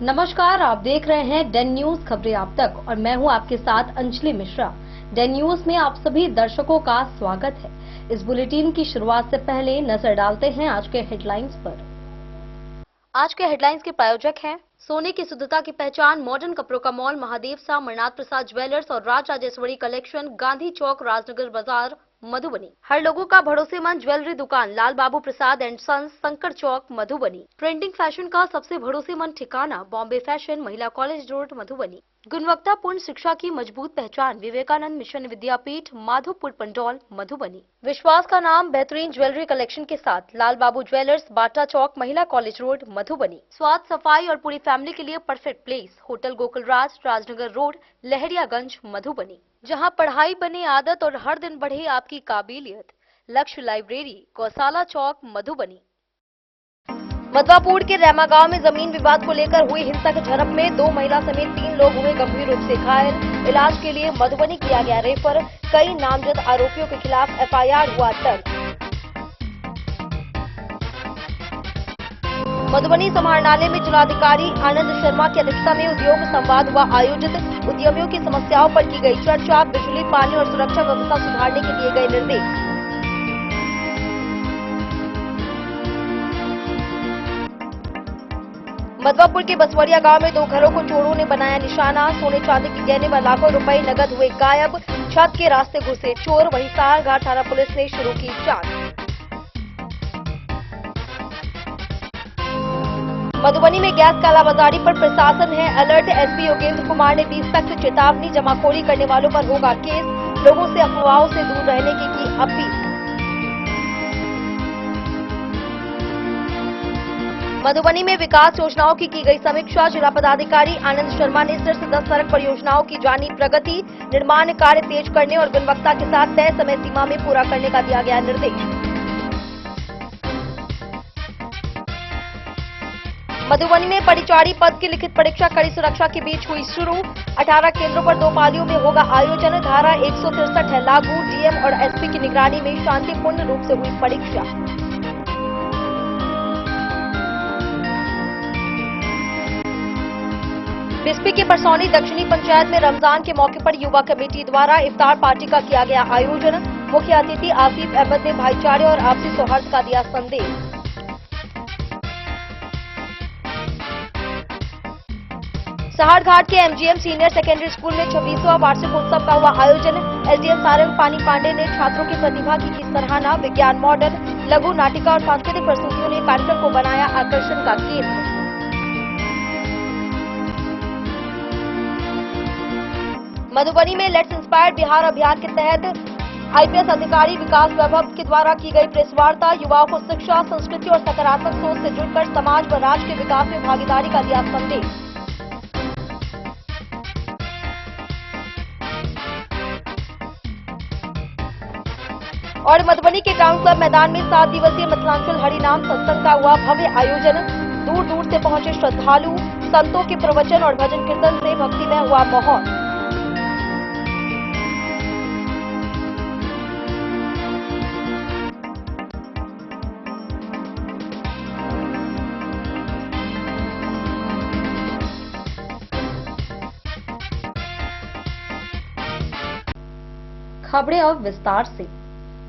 नमस्कार, आप देख रहे हैं डेन न्यूज खबरें आप तक और मैं हूं आपके साथ अंजलि मिश्रा। डेन न्यूज में आप सभी दर्शकों का स्वागत है। इस बुलेटिन की शुरुआत से पहले नजर डालते हैं आज के हेडलाइंस पर। आज के हेडलाइंस के प्रायोजक हैं सोने की शुद्धता की पहचान मॉडर्न कपड़ों का मॉल महादेव सा अमरनाथ प्रसाद ज्वेलर्स और राज राजेश्वरी कलेक्शन, गांधी चौक, राजनगर बाजार, मधुबनी। हर लोगों का भरोसेमंद ज्वेलरी दुकान लाल बाबू प्रसाद एंड सन्स, संकर चौक, मधुबनी। ट्रेंडिंग फैशन का सबसे भरोसेमंद ठिकाना बॉम्बे फैशन, महिला कॉलेज रोड, मधुबनी। गुणवत्तापूर्ण शिक्षा की मजबूत पहचान विवेकानंद मिशन विद्यापीठ, माधोपुर पंडौल, मधुबनी। विश्वास का नाम बेहतरीन ज्वेलरी कलेक्शन के साथ लाल बाबू ज्वेलर्स, बाटा चौक, महिला कॉलेज रोड, मधुबनी। स्वाद, सफाई और पूरी फैमिली के लिए परफेक्ट प्लेस होटल गोकुल राज, राजनगर रोड, लहरियागंज, मधुबनी। जहां पढ़ाई बने आदत और हर दिन बढ़े आपकी काबिलियत। लक्ष्य लाइब्रेरी, गौशाला चौक, मधुबनी। मधवापुर के रेमा गांव में जमीन विवाद को लेकर हुई हिंसक झड़प में 2 महिला समेत 3 लोग हुए गंभीर रूप से घायल। इलाज के लिए मधुबनी किया गया रेफर। कई नामजद आरोपियों के खिलाफ एफआईआर हुआ दर्ज। मधुबनी समाहरणालय में जिलाधिकारी आनंद शर्मा की अध्यक्षता में उद्योग संवाद हुआ आयोजित। उद्यमियों की समस्याओं पर की गई चर्चा। बिजली, पानी और सुरक्षा व्यवस्था सुधारने के दिए गए निर्देश। मधवापुर के बसवरिया गांव में 2 घरों को चोरों ने बनाया निशाना। सोने चांदी के गहने व लाखों रुपए नगद हुए गायब। छत के रास्ते घुसे चोर। वहीं सारघाट थाना पुलिस ने शुरू की जांच। मधुबनी में गैस कालाबाजारी पर प्रशासन है अलर्ट। एसपी योगेंद्र कुमार ने दी सख्त चेतावनी। जमाखोरी करने वालों पर होगा केस। लोगों से अफवाहों से दूर रहने की अपील। मधुबनी में विकास योजनाओं की गई समीक्षा। जिला पदाधिकारी आनंद शर्मा ने शीर्ष 10 सड़क परियोजनाओं की जानी प्रगति। निर्माण कार्य तेज करने और गुणवत्ता के साथ तय समय सीमा में पूरा करने का दिया गया निर्देश। मधुबनी में परिचारी पद की लिखित परीक्षा कड़ी सुरक्षा के बीच हुई शुरू। 18 केंद्रों पर 2 पालियों में होगा आयोजन। धारा 163 है लागू। डीएम और एसपी की निगरानी में शांतिपूर्ण रूप से हुई परीक्षा। बिस्पी के परसौनी दक्षिणी पंचायत में रमजान के मौके पर युवा कमेटी द्वारा इफ्तार पार्टी का किया गया आयोजन। मुख्य अतिथि आसिफ अहमद ने भाईचारे और आपसी सौहार्द का दिया संदेश। सहारघाट के एमजीएम सीनियर सेकेंडरी स्कूल में 26वां वार्षिकोत्सव का हुआ आयोजन। एसडीएम सारंग पानी पांडे ने छात्रों की प्रतिभा की सराहना। विज्ञान मॉडल, लघु नाटिका और सांस्कृतिक प्रस्तुतियों ने कार्यक्रम को बनाया आकर्षण का केंद्र। मधुबनी में लेट्स इंस्पायर बिहार अभियान के तहत आईपीएस अधिकारी विकास वैभव के द्वारा की गई प्रेस वार्ता। युवाओं को शिक्षा, संस्कृति और सकारात्मक सोच से जुड़कर समाज व राज्य के विकास में भागीदारी का दिया संदेश। और मधुबनी के ग्राउंड क्लब मैदान में 7 दिवसीय मिथिलांचल हरिनाम सत्संग का हुआ भव्य आयोजन। दूर दूर से पहुंचे श्रद्धालु। संतों के प्रवचन और भजन कीर्तन से भक्तिमय हुआ माहौल। खबरें अब विस्तार से।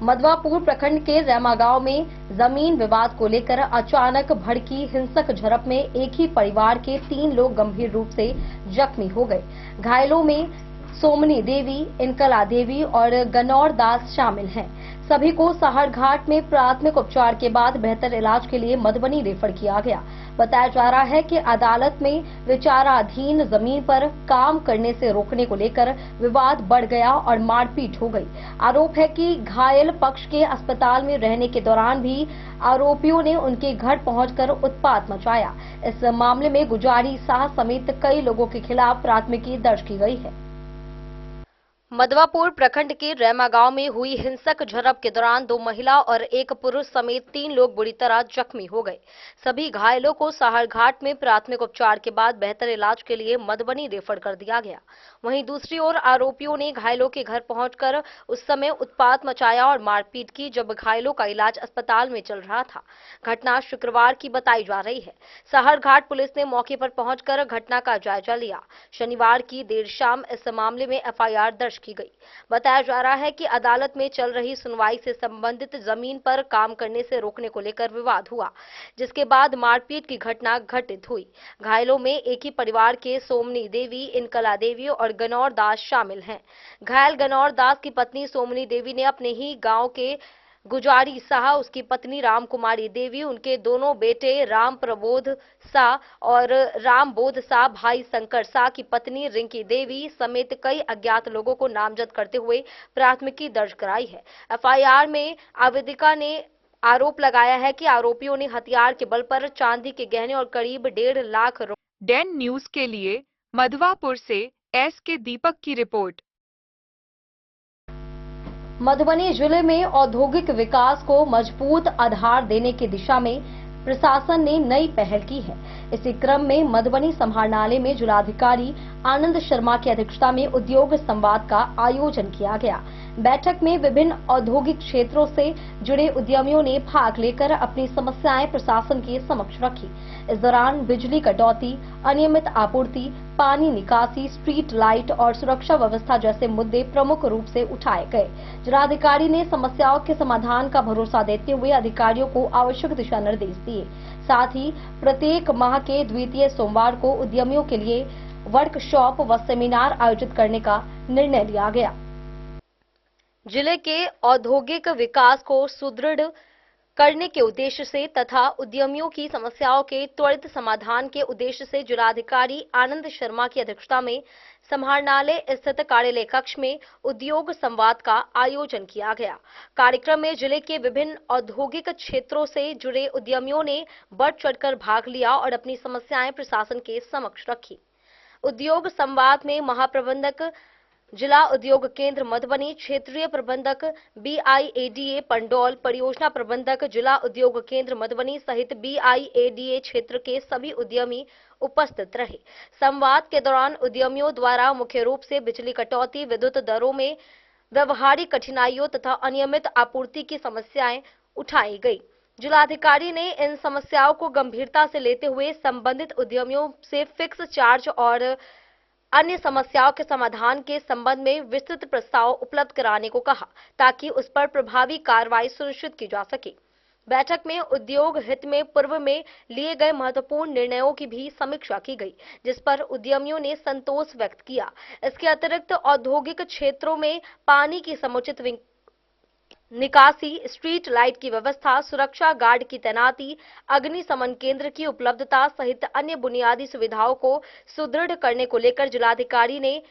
मधवापुर प्रखंड के रेमा गांव में जमीन विवाद को लेकर अचानक भड़की हिंसक झड़प में एक ही परिवार के 3 लोग गंभीर रूप से जख्मी हो गए। घायलों में सोमनी देवी, इनकला देवी और गनौर दास शामिल हैं। सभी को सहारघाट में प्राथमिक उपचार के बाद बेहतर इलाज के लिए मधुबनी रेफर किया गया। बताया जा रहा है कि अदालत में विचाराधीन जमीन पर काम करने से रोकने को लेकर विवाद बढ़ गया और मारपीट हो गई। आरोप है कि घायल पक्ष के अस्पताल में रहने के दौरान भी आरोपियों ने उनके घर पहुंचकर उत्पात मचाया। इस मामले में गुजारी शाह समेत कई लोगों के खिलाफ प्राथमिकी दर्ज की गई है। मधवापुर प्रखंड के रैमा गांव में हुई हिंसक झड़प के दौरान 2 महिला और 1 पुरुष समेत 3 लोग बुरी तरह जख्मी हो गए। सभी घायलों को साहरघाट में प्राथमिक उपचार के बाद बेहतर इलाज के लिए मधुबनी रेफर कर दिया गया। वहीं दूसरी ओर आरोपियों ने घायलों के घर पहुंचकर उस समय उत्पात मचाया और मारपीट की जब घायलों का इलाज अस्पताल में चल रहा था। घटना शुक्रवार की बताई जा रही है। साहरघाट पुलिस ने मौके पर पहुंचकर घटना का जायजा लिया। शनिवार की देर शाम इस मामले में एफआईआर दर्ज की गई। बताया जा रहा है कि अदालत में चल रही सुनवाई से संबंधित जमीन पर काम करने से रोकने को लेकर विवाद हुआ, जिसके बाद मारपीट की घटना घटित हुई। घायलों में एक ही परिवार के सोमनी देवी, इनकला देवी और गनौर दास शामिल हैं। घायल गनौर दास की पत्नी सोमनी देवी ने अपने ही गांव के गुजारी शाह, उसकी पत्नी रामकुमारी देवी, उनके दोनों बेटे राम प्रबोध शाह और राम बोध शाह, भाई शंकर शाह की पत्नी रिंकी देवी समेत कई अज्ञात लोगों को नामजद करते हुए प्राथमिकी दर्ज कराई है। एफआईआर में आवेदिका ने आरोप लगाया है कि आरोपियों ने हथियार के बल पर चांदी के गहने और करीब 1.5 लाख डैन न्यूज के लिए मधवापुर से एस.के. दीपक की रिपोर्ट। मधुबनी जिले में औद्योगिक विकास को मजबूत आधार देने की दिशा में प्रशासन ने नई पहल की है। इसी क्रम में मधुबनी समाहरणालय में जिलाधिकारी आनंद शर्मा की अध्यक्षता में उद्योग संवाद का आयोजन किया गया। बैठक में विभिन्न औद्योगिक क्षेत्रों से जुड़े उद्यमियों ने भाग लेकर अपनी समस्याएं प्रशासन के समक्ष रखी। इस दौरान बिजली कटौती, अनियमित आपूर्ति, पानी निकासी, स्ट्रीट लाइट और सुरक्षा व्यवस्था जैसे मुद्दे प्रमुख रूप से उठाए गए। जिलाधिकारी ने समस्याओं के समाधान का भरोसा देते हुए अधिकारियों को आवश्यक दिशा निर्देश दिए। साथ ही प्रत्येक माह के द्वितीय सोमवार को उद्यमियों के लिए वर्कशॉप व सेमिनार आयोजित करने का निर्णय लिया गया। जिले के औद्योगिक विकास को सुदृढ़ करने के उद्देश्य से तथा उद्यमियों की समस्याओं के त्वरित समाधान के उद्देश्य से जिलाधिकारी आनंद शर्मा की अध्यक्षता में समाहरणालय स्थित कार्यालय कक्ष में उद्योग संवाद का आयोजन किया गया। कार्यक्रम में जिले के विभिन्न औद्योगिक क्षेत्रों से जुड़े उद्यमियों ने बढ़ चढ़कर भाग लिया और अपनी समस्याएं प्रशासन के समक्ष रखी। उद्योग संवाद में महाप्रबंधक जिला उद्योग केंद्र मधुबनी, क्षेत्रीय प्रबंधक BIADA पंडौल, परियोजना प्रबंधक जिला उद्योग केंद्र मधुबनी सहित BIADA क्षेत्र के सभी उद्यमी उपस्थित रहे। संवाद के दौरान उद्यमियों द्वारा मुख्य रूप से बिजली कटौती, विद्युत दरों में व्यवहारिक कठिनाइयों तथा अनियमित आपूर्ति की समस्याएं उठाई गई। जिलाधिकारी ने इन समस्याओं को गंभीरता से लेते हुए संबंधित उद्यमियों से फिक्स चार्ज और अन्य समस्याओं के समाधान के संबंध में विस्तृत प्रस्ताव उपलब्ध कराने को कहा, ताकि उस पर प्रभावी कार्रवाई सुनिश्चित की जा सके। बैठक में उद्योग हित में पूर्व में लिए गए महत्वपूर्ण निर्णयों की भी समीक्षा की गई, जिस पर उद्यमियों ने संतोष व्यक्त किया। इसके अतिरिक्त औद्योगिक क्षेत्रों में पानी की समुचित निकासी, स्ट्रीट लाइट की व्यवस्था, सुरक्षा गार्ड की तैनाती, अग्निशमन केंद्र की उपलब्धता सहित अन्य बुनियादी सुविधाओं को सुदृढ़ करने को लेकर जिलाधिकारी ने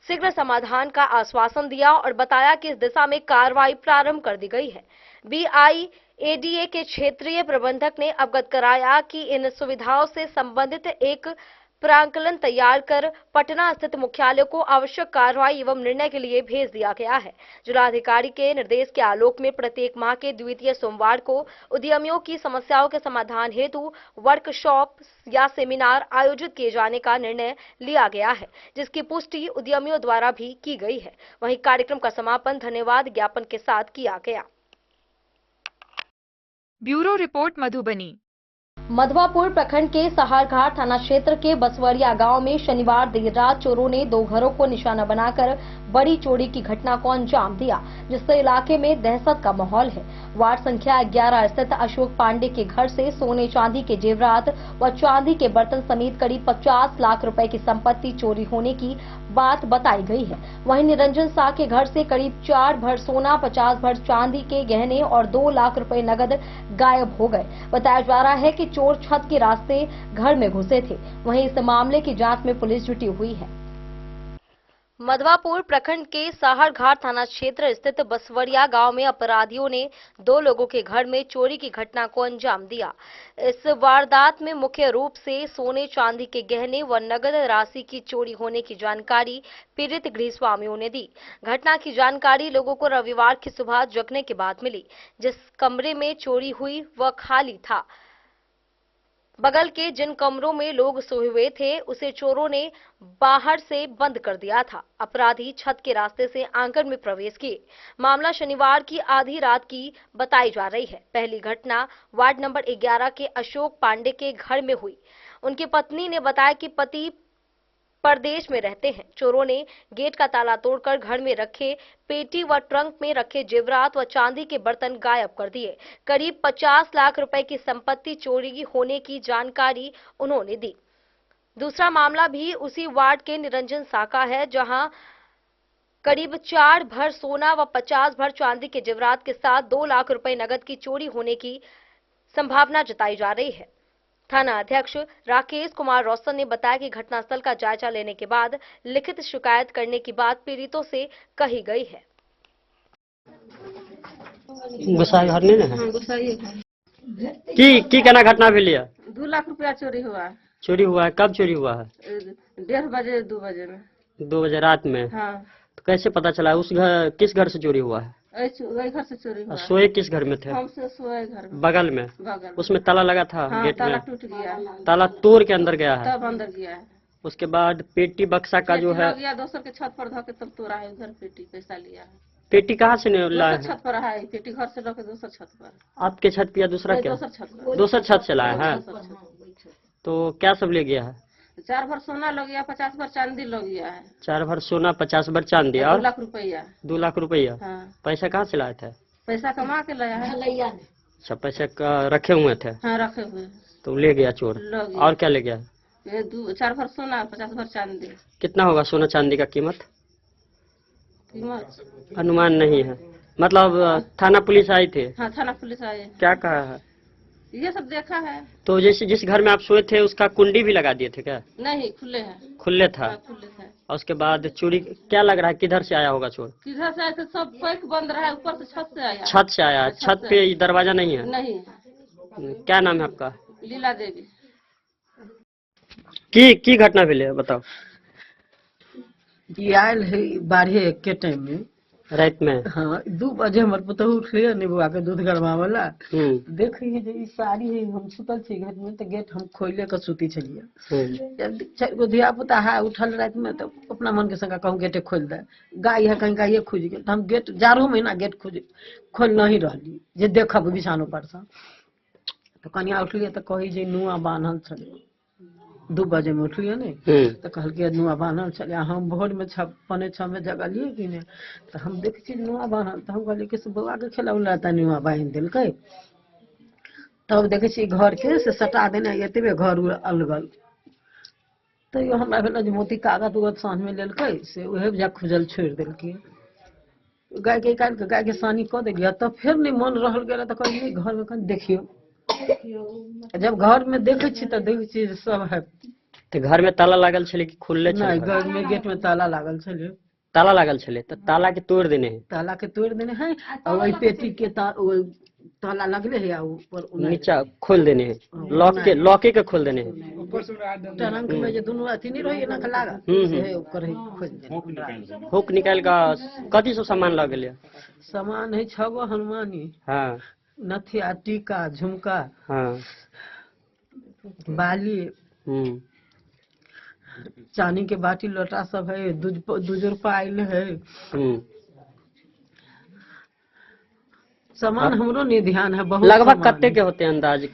शीघ्र समाधान का आश्वासन दिया और बताया कि इस दिशा में कार्रवाई प्रारंभ कर दी गई है। BIADA के क्षेत्रीय प्रबंधक ने अवगत कराया कि इन सुविधाओं से संबंधित एक प्रांकलन तैयार कर पटना स्थित मुख्यालय को आवश्यक कार्रवाई एवं निर्णय के लिए भेज दिया गया है। जिलाधिकारी के निर्देश के आलोक में प्रत्येक माह के द्वितीय सोमवार को उद्यमियों की समस्याओं के समाधान हेतु वर्कशॉप या सेमिनार आयोजित किए जाने का निर्णय लिया गया है, जिसकी पुष्टि उद्यमियों द्वारा भी की गई है। वहीं कार्यक्रम का समापन धन्यवाद ज्ञापन के साथ किया गया। Bureau report Madhubani. मधवापुर प्रखंड के साहरघाट थाना क्षेत्र के बसवरिया गांव में शनिवार देर रात चोरों ने 2 घरों को निशाना बनाकर बड़ी चोरी की घटना को अंजाम दिया, जिससे इलाके में दहशत का माहौल है। वार्ड संख्या 11 स्थित अशोक पांडे के घर से सोने चांदी के जेवरात व चांदी के बर्तन समेत करीब 50 लाख रुपए की संपत्ति चोरी होने की बात बताई गई है। वहीं निरंजन शाह के घर से करीब 4 भर सोना, 50 भर चांदी के गहने और 2 लाख रुपए नगद गायब हो गए। बताया जा रहा है कि चोर छत के रास्ते घर में घुसे थे। वहीं इस मामले की जांच में पुलिस जुटी हुई है। मधवापुर प्रखंड के साहरघाट थाना क्षेत्र स्थित बसवड़िया गांव में अपराधियों ने 2 लोगों के घर में चोरी की घटना को अंजाम दिया। इस वारदात में मुख्य रूप से सोने चांदी के गहने व नगद राशि की चोरी होने की जानकारी पीड़ित गृहस्वामियों ने दी। घटना की जानकारी लोगों को रविवार की सुबह जगने के बाद मिली। जिस कमरे में चोरी हुई वह खाली था। बगल के जिन कमरों में लोग सोए हुए थे उसे चोरों ने बाहर से बंद कर दिया था। अपराधी छत के रास्ते से आंगन में प्रवेश किए। मामला शनिवार की आधी रात की बताई जा रही है। पहली घटना वार्ड नंबर 11 के अशोक पांडे के घर में हुई। उनकी पत्नी ने बताया कि पति परदेश में रहते हैं। चोरों ने गेट का ताला तोड़कर घर में रखे पेटी व ट्रंक में रखे जेवरात व चांदी के बर्तन गायब कर दिए। करीब 50 लाख रुपए की संपत्ति चोरी होने की जानकारी उन्होंने दी। दूसरा मामला भी उसी वार्ड के निरंजन साका है, जहां करीब 4 भर सोना व 50 भर चांदी के जेवरात के साथ 2 लाख रुपए नगद की चोरी होने की संभावना जताई जा रही है। थाना अध्यक्ष राकेश कुमार रोशन ने बताया कि घटनास्थल का जायजा लेने के बाद लिखित शिकायत करने की बात पीड़ितों से कही गई है। गुस्साई घर नहीं है। हाँ, गुस्साई है। की केना घटना भेल है? 2 लाख रुपया चोरी हुआ। चोरी हुआ है? कब चोरी हुआ है? 1:30 बजे 2 बजे में। 2 बजे रात में? हाँ। तो कैसे पता चला? उस घर किस घर से चोरी हुआ है? वही घर से चोरी हुआ। सोए किस घर में थे? हमसे सोए घर में। बगल में? बगल। उसमें ताला लगा था? हाँ, गेट ताला में टूट गया। ताला तोड़ के अंदर गया है? तब अंदर गया है। उसके बाद पेटी बक्सा का जो है गया दोसर के छत पर धके तब तोड़ा है। उधर पेटी पैसा लिया है। पेटी कहाँ से लाया है? छत पर है पेटी, घर से लेके दोसर छत पर। आपके छत पे या दूसरा क्या? दोसर छत पर। दूसर छत से लाया है? तो क्या सब ले गया है? 4 भर सोना लग गया, 50 भर चांदी लग गया है। 4 भर सोना, 50 भर चांदी और 2 लाख रुपया। 2 लाख रुपया। हाँ। पैसा कहाँ से लाए थे? पैसा कमा के लाया है। अच्छा, पैसे रखे हुए थे? हाँ, रखे हुए। तो ले गया चोर। और क्या ले गया? 4 भर सोना, 50 भर चांदी। कितना होगा सोना चांदी का कीमत? अनुमान नहीं है। मतलब थाना पुलिस आई थी? हाँ, थाना पुलिस आई। क्या कहा है? ये सब देखा है। तो जैसे जिस घर में आप सोए थे उसका कुंडी भी लगा दिए थे क्या? नहीं, खुले हैं। खुले था? हाँ, खुले थे। और उसके बाद चोरी क्या लग रहा है किधर से आया होगा चोर? किधर से आए थे? सब पैक बंद रहा है, ऊपर से छत से आया। छत से आया? छत पे दरवाजा नहीं है? नहीं। क्या नाम है आपका? लीला देवी। की घटना भेले बताओ। ये आयल है 12 के टाइम में रात में? हाँ, 2 बजे हमर पुतहु उठले नेबुआ के दूध गरमावला। देखिए जे ई साड़ी है, हम सुतल छी घर में तो गेट हम खोले के सुती छलिए। जब 4 गो धिया पुता है उठल रात में तो अपना मन के संग कहूँ गेटे खोल दे। गाय है कहीं गाये खुज गेल। हम गेट 4 महीना गेट खोल नहीं रहली जे देखब बिछानो पर से। तो कनिया उठलिए तो कही जे नुआ बान्हल छले। 2 बजे में उठलिए ने तो कहल के नुआ बान्हल चले। हम भोर में 5:45 में जगलिए कि ने तो हम देख छी नुआ बान्हल। तो हम कहलिए कि बउआ के खिलौला त नुआ बांध देलकै। तब देखे छी घर के से सटा देने एतबे घर अलगल। तो यो हमरा भेल जे मोती कागज उगत साँझ में लेलकै से उहे जा खुजल छोड़ देलकै। गाय के काट के गाय के सानी क देलिए। तब फिर नहीं मन रहल गेल तो कहलिए घर में कन देखियो। जब घर में देखे छी तो देखे छी सब है। तो घर में ताला लागल छले कि खुलले छले? नहीं, घर में गेट में ताला लागल छले। ताला लागल छले तो ताला के तोड़ देने हैं? ताला के तोड़ देने हैं और वही पेटी के ताला लगले है ऊपर नीचा खोल देने हैं? लॉके के खोल देने हैं? टरंक में जो दोनों अथी नहीं रही ना लागा से ओकर है खोल देने। हुक निकाल का कथी सब सामान लग गेल? सामान है 6 गो हनुमानी। हाँ। नथिया, टीका, झुमका। हाँ। बाली। चांदी के बाटी लोटा सब है। दूजोर पायल है। सामान हमरो नहीं ध्यान है। बहुत लगभग कितने के होते हैं अंदाज?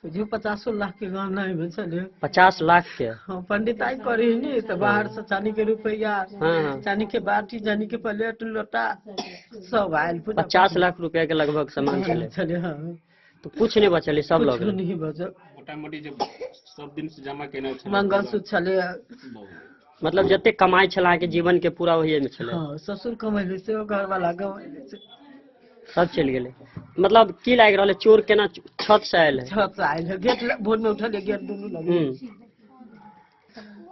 जो 50 लाख के गहना है चले। 50 लाख के? हाँ, पंडिताई करे नहीं तो बाहर से चांदी के रुपया। हाँ। चांदी के बाटी, चांदी के प्लेट लोटा सब आयल। 50 लाख रुपया के लगभग सामान चले। हाँ। तो कुछ नहीं बचल? सब लोग नहीं बचल। मोटामोटी जब सब दिन से जमा केना छले। मंगलसूत्र चले। मतलब जते कमाई छला के जीवन के पूरा वही में छले? हाँ, ससुर कमैले से घर वाला कमैले से सब चल गेले। मतलब की लाग रहले चोर केना छत से आयल है? छत से आयल है। गेट भोर में उठल गेट दोनों लगे।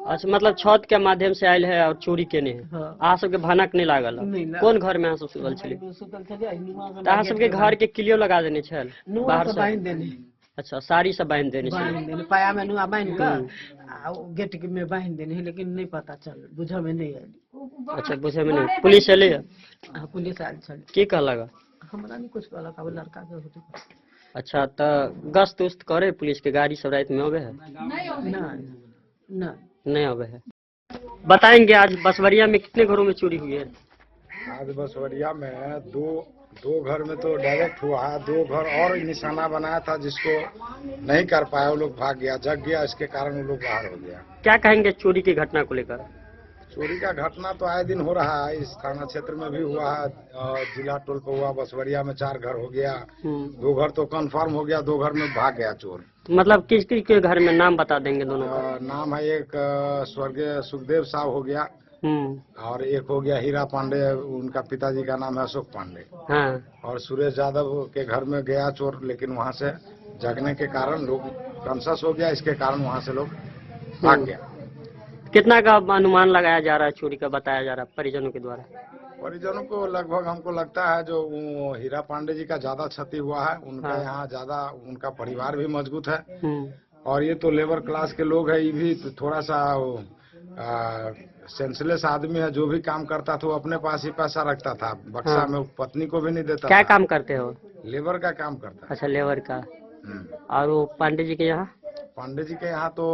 अच्छा, मतलब छत के माध्यम से आयल है और चोरी केने है। हाँ। अहाँ सबके भनक नहीं लागल? नहीं लागल। कौन घर में अहाँ सब सुतल छली? सुतल छलियै, नुआ से तऽ अहाँ सबके घर के किलियो लगा देने छल नुआ बाहर से से? बांध देने, अच्छा, साड़ी से बांध देने छल। बांध देने, पाया में नुआ बांध कर आ गेट में बांध देने, लेकिन नहीं पता चल, बुझे में नहीं आयल। अच्छा, बुझे में नहीं। पुलिस एले? हाँ, पुलिस आयल छल। की कहलक? हमरा नहीं कुछ कहलक, अब लड़का के होते। अच्छा, तो गश्त उस्त करे पुलिस के गाड़ी सब रात में आवे है? नहीं आवे है। बताएंगे आज बसवरिया में कितने घरों में चोरी हुई है? आज बसवरिया में दो घर में तो डायरेक्ट हुआ है, 2 घर और निशाना बनाया था जिसको नहीं कर पाया, वो लोग भाग गया, जग गया, इसके कारण वो लोग बाहर हो गया। क्या कहेंगे चोरी की घटना को लेकर? चोरी का घटना तो आए दिन हो रहा है, इस थाना क्षेत्र में भी हुआ है, जिला टोल पे हुआ, बसवरिया में 4 घर हो गया, 2 घर तो कंफर्म हो गया, 2 घर में भाग गया चोर। मतलब किस किस के घर में नाम बता देंगे दोनों का? नाम है, एक स्वर्गीय सुखदेव साहब हो गया, और एक हो गया हीरा पांडे, उनका पिताजी का नाम है अशोक पांडे। हाँ। और सुरेश यादव के घर में गया चोर, लेकिन वहाँ से जगने के कारण लोग कॉन्शस हो गया, इसके कारण वहाँ से लोग भाग गया। कितना का अनुमान लगाया जा रहा है चोरी का, बताया जा रहा है परिजनों के द्वारा? परिजनों को लगभग हमको लगता है जो हीरा पांडे जी का ज्यादा क्षति हुआ है, उनका यहाँ ज्यादा, उनका परिवार भी मजबूत है, और ये तो लेबर क्लास के लोग है, ये भी थोड़ा सा सेंसलेस आदमी है, जो भी काम करता था वो अपने पास ही पैसा रखता था, बक्सा में पत्नी को भी नहीं देता। क्या काम करते हो? लेबर का काम करता है। अच्छा, लेबर का। और वो पांडे जी के यहाँ? पांडे जी के यहाँ तो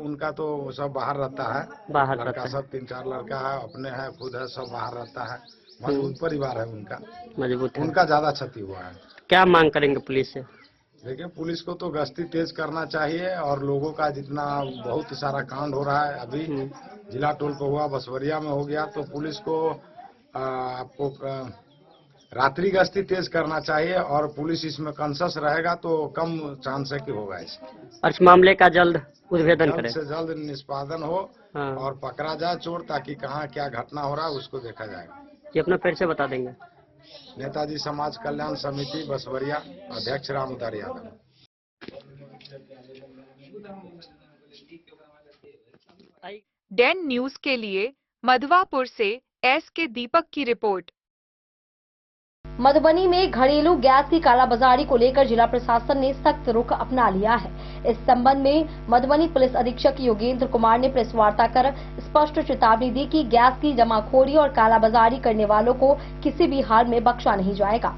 उनका तो सब बाहर रहता है, बाहर लड़का रहता है। सब 3-4 लड़का है, अपने है, खुद है, सब बाहर रहता है, मजबूत परिवार है उनका, मजबूत है। उनका ज्यादा क्षति हुआ है। क्या मांग करेंगे पुलिस से? देखिए, पुलिस को तो गश्ती तेज करना चाहिए, और लोगों का जितना बहुत सारा कांड हो रहा है, अभी जिला टोल पे हुआ, बसवरिया में हो गया, तो पुलिस को आपको रात्रि गश्ती तेज करना चाहिए, और पुलिस इसमें कॉन्शस रहेगा तो कम चांस है कि होगा इसका। और इस मामले का जल्द उद्भेदन जल्द करें, से जल्द निष्पादन हो, और पकड़ा जाए चोर, ताकि कहाँ क्या घटना हो रहा है उसको देखा जाएगा। ये अपना फिर से बता देंगे। नेताजी समाज कल्याण समिति बसवरिया, अध्यक्ष रामउदार यादव। डेन न्यूज के लिए मधवापुर से एस.के. दीपक की रिपोर्ट। मधुबनी में घरेलू गैस की कालाबाजारी को लेकर जिला प्रशासन ने सख्त रुख अपना लिया है। इस संबंध में मधुबनी पुलिस अधीक्षक योगेंद्र कुमार ने प्रेस वार्ता कर स्पष्ट चेतावनी दी कि गैस की जमाखोरी और कालाबाजारी करने वालों को किसी भी हाल में बख्शा नहीं जाएगा।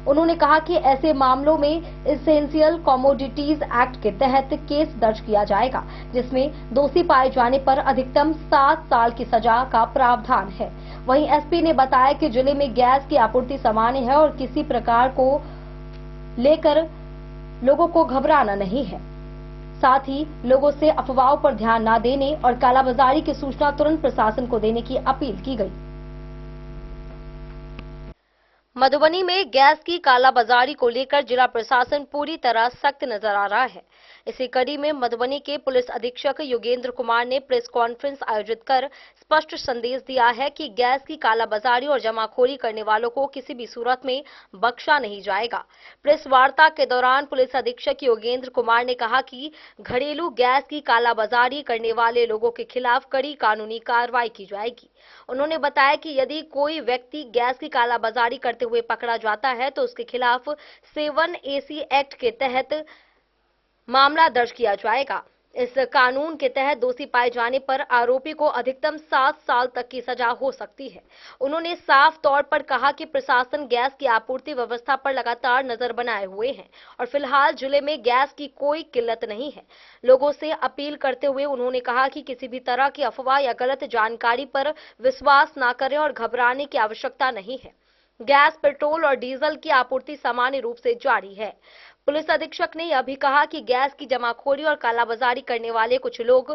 उन्होंने कहा कि ऐसे मामलों में एसेंशियल कमोडिटीज एक्ट के तहत केस दर्ज किया जाएगा, जिसमें दोषी पाए जाने पर अधिकतम 7 साल की सजा का प्रावधान है। वहीं एसपी ने बताया कि जिले में गैस की आपूर्ति सामान्य है और किसी प्रकार को लेकर लोगों को घबराना नहीं है। साथ ही लोगों से अफवाहों पर ध्यान न देने और कालाबाजारी की सूचना तुरंत प्रशासन को देने की अपील की गई। मधुबनी में गैस की कालाबाजारी को लेकर जिला प्रशासन पूरी तरह सख्त नजर आ रहा है। इसी कड़ी में मधुबनी के पुलिस अधीक्षक योगेंद्र कुमार ने प्रेस कॉन्फ्रेंस आयोजित कर स्पष्ट संदेश दिया है कि गैस की कालाबाजारी और जमाखोरी करने वालों को किसी भी सूरत में बख्शा नहीं जाएगा। प्रेस वार्ता के दौरान पुलिस अधीक्षक योगेंद्र कुमार ने कहा कि घरेलू गैस की कालाबाजारी करने वाले लोगों के खिलाफ कड़ी कानूनी कार्रवाई की जाएगी। उन्होंने बताया कि यदि कोई व्यक्ति गैस की कालाबाजारी करते हुए पकड़ा जाता है तो उसके खिलाफ 7 AC एक्ट के तहत मामला दर्ज किया जाएगा। इस कानून के तहत दोषी पाए जाने पर आरोपी को अधिकतम 7 साल तक की सजा हो सकती है। उन्होंने साफ तौर पर कहा कि प्रशासन गैस की आपूर्ति व्यवस्था पर लगातार नजर बनाए हुए है और फिलहाल जिले में गैस की कोई किल्लत नहीं है। लोगों से अपील करते हुए उन्होंने कहा कि किसी भी तरह की अफवाह या गलत जानकारी पर विश्वास न करें और घबराने की आवश्यकता नहीं है। गैस, पेट्रोल और डीजल की आपूर्ति सामान्य रूप से जारी है। पुलिस अधीक्षक ने यह भी कहा कि गैस की जमाखोरी और कालाबाजारी करने वाले कुछ लोग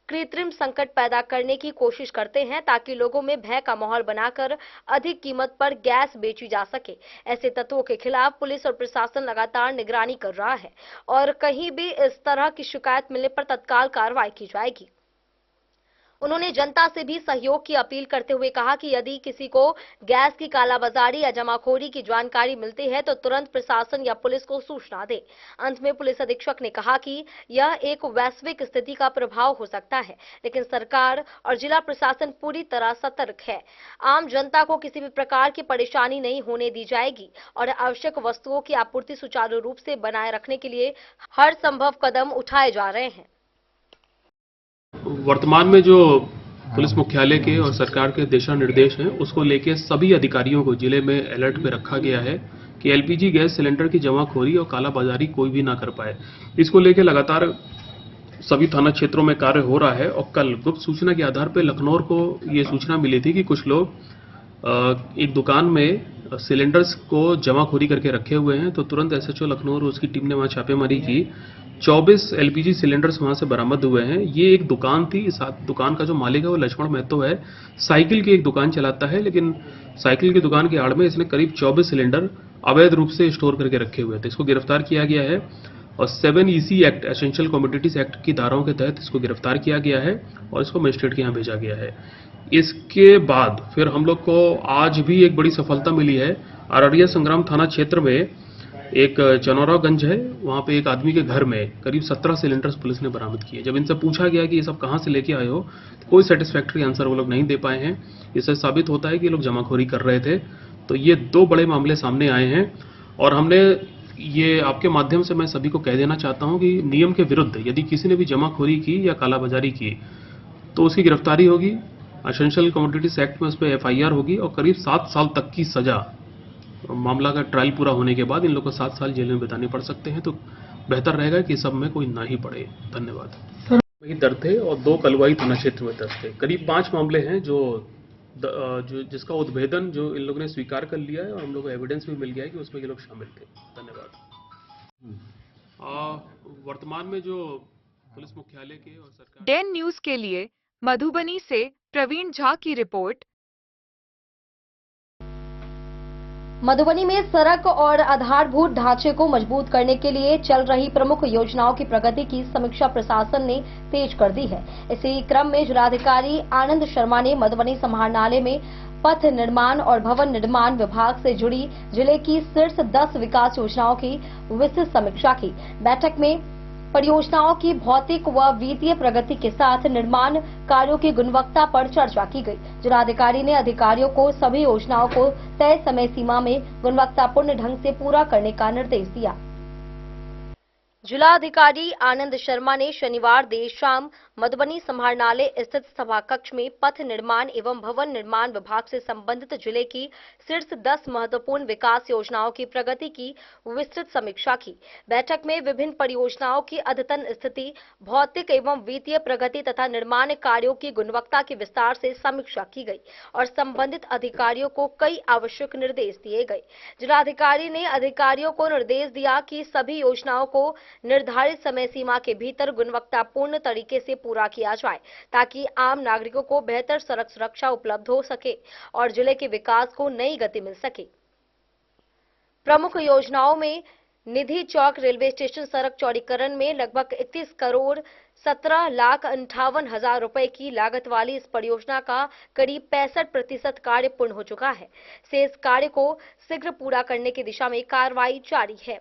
कृत्रिम संकट पैदा करने की कोशिश करते हैं ताकि लोगों में भय का माहौल बनाकर अधिक कीमत पर गैस बेची जा सके। ऐसे तत्वों के खिलाफ पुलिस और प्रशासन लगातार निगरानी कर रहा है और कहीं भी इस तरह की शिकायत मिलने पर तत्काल कार्रवाई की जाएगी। उन्होंने जनता से भी सहयोग की अपील करते हुए कहा कि यदि किसी को गैस की कालाबाजारी या जमाखोरी की जानकारी मिलती है तो तुरंत प्रशासन या पुलिस को सूचना दे। अंत में पुलिस अधीक्षक ने कहा कि यह एक वैश्विक स्थिति का प्रभाव हो सकता है, लेकिन सरकार और जिला प्रशासन पूरी तरह सतर्क है। आम जनता को किसी भी प्रकार की परेशानी नहीं होने दी जाएगी और आवश्यक वस्तुओं की आपूर्ति सुचारू रूप से बनाए रखने के लिए हर संभव कदम उठाए जा रहे हैं। वर्तमान में जो पुलिस मुख्यालय के और सरकार के दिशा निर्देश हैं, उसको लेके सभी अधिकारियों को जिले में अलर्ट पे रखा गया है कि एलपीजी गैस सिलेंडर की जमाखोरी और कालाबाजारी कोई भी ना कर पाए। इसको लेके लगातार सभी थाना क्षेत्रों में कार्य हो रहा है और कल गुप्त सूचना के आधार पर लखनऊ को ये सूचना मिली थी कि कुछ लोग एक दुकान में सिलेंडर्स को जमाखोरी करके रखे हुए हैं। तो तुरंत एसएचओ लखनऊ और उसकी टीम ने वहां छापेमारी की। 24 एलपीजी सिलेंडर्स वहां से बरामद हुए हैं। ये एक दुकान थी। इस दुकान का जो मालिक है वो लक्ष्मण महतो है। साइकिल की एक दुकान चलाता है, लेकिन साइकिल की दुकान की आड़ में इसने करीब 24 सिलेंडर अवैध रूप से स्टोर करके रखे हुए थे। इसको गिरफ्तार किया गया है और 7 EC act, essential commodities act की धाराओं के तहत इसको गिरफ्तार किया गया है और इसको मजिस्ट्रेट के यहाँ भेजा गया है। इसके बाद फिर हम लोग को आज भी एक बड़ी सफलता मिली है। अररिया संग्राम थाना क्षेत्र में एक चनौरागंज है, वहां पे एक आदमी के घर में करीब 17 सिलेंडर्स पुलिस ने बरामद किए। जब इनसे पूछा गया कि ये सब कहां से लेके आए हो, तो कोई सेटिस्फैक्टरी आंसर वो लोग नहीं दे पाए हैं। इससे साबित होता है कि ये लोग जमाखोरी कर रहे थे। तो ये 2 बड़े मामले सामने आए हैं और हमने ये आपके माध्यम से मैं सभी को कह देना चाहता हूं कि नियम के विरुद्ध यदि किसी ने भी जमाखोरी की या कालाबाजारी की तो उसकी गिरफ्तारी होगी। एसेंशियल कमोडिटीज एक्ट में उस पर FIR होगी और करीब 7 साल तक की सजा, मामला का ट्रायल पूरा होने के बाद इन लोगों को 7 साल जेल में बिताने पड़ सकते हैं। तो बेहतर रहेगा कि सब में कोई ना ही पड़े। धन्यवाद। वही दर्ज थे और 2 कलवाई थाना क्षेत्र में दर्ज थे। करीब 5 मामले हैं जो जिसका उद्भेदन जो इन लोगों ने स्वीकार कर लिया है और हम लोग को एविडेंस भी मिल गया है कि उसमें ये लोग शामिल थे। धन्यवाद। वर्तमान में जो पुलिस मुख्यालय के और सरकार डेन न्यूज के लिए मधुबनी से प्रवीण झा की रिपोर्ट। मधुबनी में सड़क और आधारभूत ढांचे को मजबूत करने के लिए चल रही प्रमुख योजनाओं की प्रगति की समीक्षा प्रशासन ने तेज कर दी है। इसी क्रम में जिलाधिकारी आनंद शर्मा ने मधुबनी समाहरणालय में पथ निर्माण और भवन निर्माण विभाग से जुड़ी जिले की शीर्ष 10 विकास योजनाओं की विस्तृत समीक्षा की। बैठक में परियोजनाओं की भौतिक व वित्तीय प्रगति के साथ निर्माण कार्यों की गुणवत्ता पर चर्चा की गई। जिलाधिकारी ने अधिकारियों को सभी योजनाओं को तय समय सीमा में गुणवत्तापूर्ण ढंग से पूरा करने का निर्देश दिया। जिलाधिकारी आनंद शर्मा ने शनिवार देर शाम मधुबनी समाहरणालय स्थित सभा कक्ष में पथ निर्माण एवं भवन निर्माण विभाग से संबंधित जिले की शीर्ष 10 महत्वपूर्ण विकास योजनाओं की प्रगति की विस्तृत समीक्षा की। बैठक में विभिन्न परियोजनाओं की अद्यतन स्थिति, भौतिक एवं वित्तीय प्रगति तथा निर्माण कार्यों की गुणवत्ता की विस्तार से समीक्षा की गई और संबंधित अधिकारियों को कई आवश्यक निर्देश दिए गए। जिलाधिकारी ने अधिकारियों को निर्देश दिया कि सभी योजनाओं को निर्धारित समय सीमा के भीतर गुणवत्तापूर्ण तरीके से पूरा किया जाए ताकि आम नागरिकों को बेहतर सड़क सुरक्षा उपलब्ध हो सके और जिले के विकास को नई गति मिल सके। प्रमुख योजनाओं में निधि चौक रेलवे स्टेशन सड़क चौड़ीकरण में लगभग 31 करोड़ 17,58,000 रुपए की लागत वाली इस परियोजना का करीब 65% कार्य पूर्ण हो चुका है। शेष कार्य को शीघ्र पूरा करने की दिशा में कार्रवाई जारी है।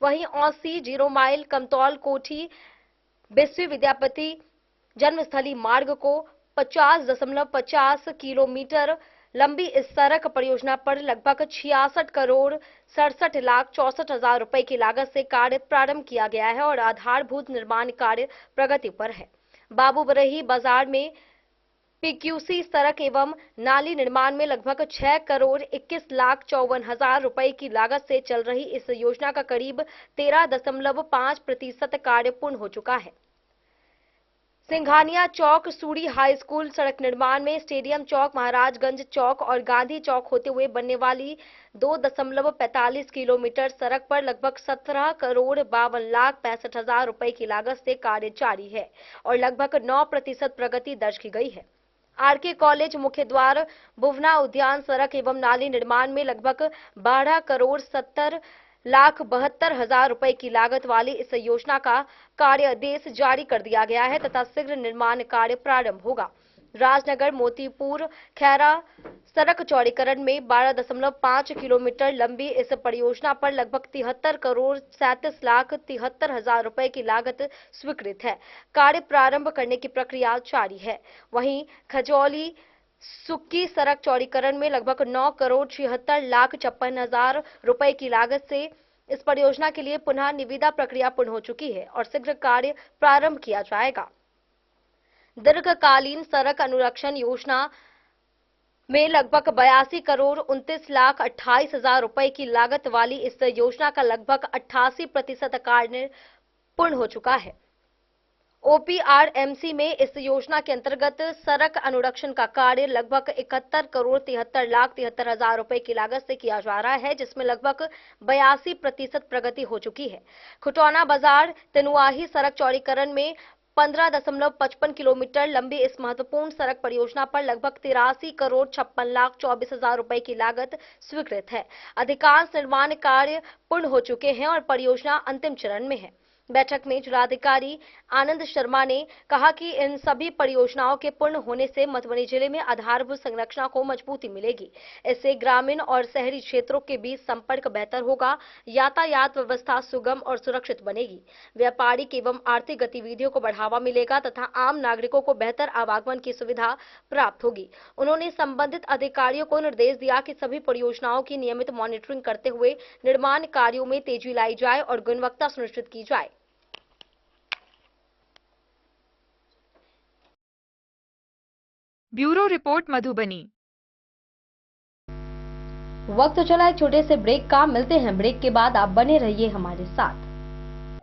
वहीं औसी 0 माइल कमतौल कोठी बिस्वी विद्यापति जन्मस्थली मार्ग को 50.50 किलोमीटर लंबी इस सड़क परियोजना पर लगभग 66 करोड़ 67,64,000 रुपए की लागत से कार्य प्रारंभ किया गया है और आधारभूत निर्माण कार्य प्रगति पर है। बाबूबरही बाजार में PQC सड़क एवं नाली निर्माण में लगभग 6 करोड़ 21,54,000 रुपए की लागत से चल रही इस योजना का करीब 13.5% कार्य पूर्ण हो चुका है। सिंघानिया चौक सूड़ी हाई स्कूल सड़क निर्माण में स्टेडियम चौक, महाराजगंज चौक और गांधी चौक होते हुए बनने वाली 2.45 किलोमीटर सड़क पर लगभग 17 करोड़ 52,65,000 रुपए की लागत से कार्य जारी है और लगभग 9% प्रगति दर्ज की गई है। RK कॉलेज मुख्य द्वार बुवना उद्यान सड़क एवं नाली निर्माण में लगभग 12 करोड़ 70,72,000 रुपए की लागत वाली इस योजना का कार्यादेश जारी कर दिया गया है तथा शीघ्र निर्माण कार्य प्रारंभ होगा। राजनगर मोतीपुर खैरा सड़क चौड़ीकरण में 12.5 किलोमीटर लंबी इस परियोजना पर लगभग 73 करोड़ 37,73,000 रुपए की लागत स्वीकृत है। कार्य प्रारंभ करने की प्रक्रिया जारी है। वहीं खजौली सुक्की सड़क चौड़ीकरण में लगभग 9 करोड़ 76,56,000 रुपए की लागत से इस परियोजना के लिए पुनः निविदा प्रक्रिया पूर्ण हो चुकी है और शीघ्र कार्य प्रारंभ किया जाएगा। दीर्घकालीन सड़क अनुरक्षण योजना में लगभग 82 करोड़ 29,28,000 रुपए की लागत वाली इस योजना का लगभग 88% कार्य पूर्ण हो चुका है। ओपीआरएमसी में इस योजना के अंतर्गत सड़क अनुरक्षण का कार्य लगभग 71 करोड़ 73,73,000 रुपए की लागत से किया जा रहा है, जिसमें लगभग 82% प्रगति हो चुकी है। खुटौना बाजार तेनुआही सड़क चौड़ीकरण में 15.55 किलोमीटर लंबी इस महत्वपूर्ण सड़क परियोजना पर लगभग 83 करोड़ 56,24,000 रुपए की लागत स्वीकृत है। अधिकांश निर्माण कार्य पूर्ण हो चुके हैं और परियोजना अंतिम चरण में है। बैठक में जिलाधिकारी आनंद शर्मा ने कहा कि इन सभी परियोजनाओं के पूर्ण होने से मधुबनी जिले में आधारभूत संरचना को मजबूती मिलेगी। इससे ग्रामीण और शहरी क्षेत्रों के बीच संपर्क बेहतर होगा, यातायात व्यवस्था सुगम और सुरक्षित बनेगी, व्यापारिक एवं आर्थिक गतिविधियों को बढ़ावा मिलेगा तथा आम नागरिकों को बेहतर आवागमन की सुविधा प्राप्त होगी। उन्होंने संबंधित अधिकारियों को निर्देश दिया कि सभी परियोजनाओं की नियमित मॉनिटरिंग करते हुए निर्माण कार्यों में तेजी लाई जाए और गुणवत्ता सुनिश्चित की जाए। Bureau report Madhubani. वक्त चला एक छोटे से ब्रेक का, मिलते हैं ब्रेक के बाद, आप बने रहिए हमारे साथ।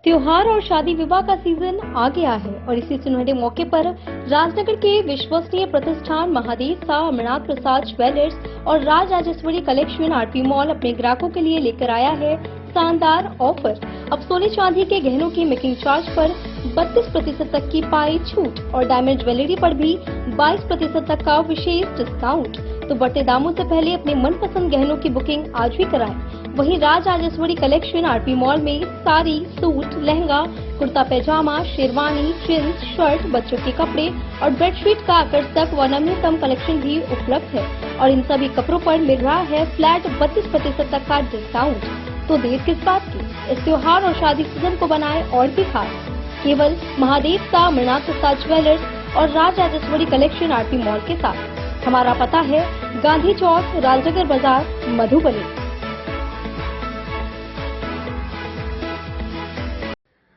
त्योहार और शादी विवाह का सीजन आ गया है और इसी सुनहरे मौके पर राजनगर के विश्वसनीय प्रतिष्ठान महादेव शाह अमरनाथ प्रसाद ज्वेलर्स और Raj Rajeshwari collection RP mall अपने ग्राहकों के लिए लेकर आया है शानदार ऑफर। अब सोने चांदी के गहनों की मेकिंग चार्ज पर 32% तक की पाई छूट और डायमंड ज्वेलरी पर भी 22% तक का विशेष डिस्काउंट। तो बढ़ते दामों से पहले अपने मनपसंद गहनों की बुकिंग आज भी कराएं। वहीं Raj Rajeshwari collection RP mall में साड़ी, सूट, लहंगा, कुर्ता पैजामा, शेरवानी, जींस, शर्ट, बच्चों के कपड़े और बेडशीट का आकर्षक व नवीनतम कलेक्शन भी उपलब्ध है और इन सभी कपड़ों पर मिल रहा है फ्लैट 32% तक का डिस्काउंट। तो देर किस बात की, इस त्योहार और शादी सीजन को बनाए और भी खास। केवल महादेव शाह अमरनाथ प्रसाद ज्वेलर्स और Raj Rajeshwari collection RP mall के साथ। हमारा पता है गांधी चौक, राजनगर बाजार, मधुबनी।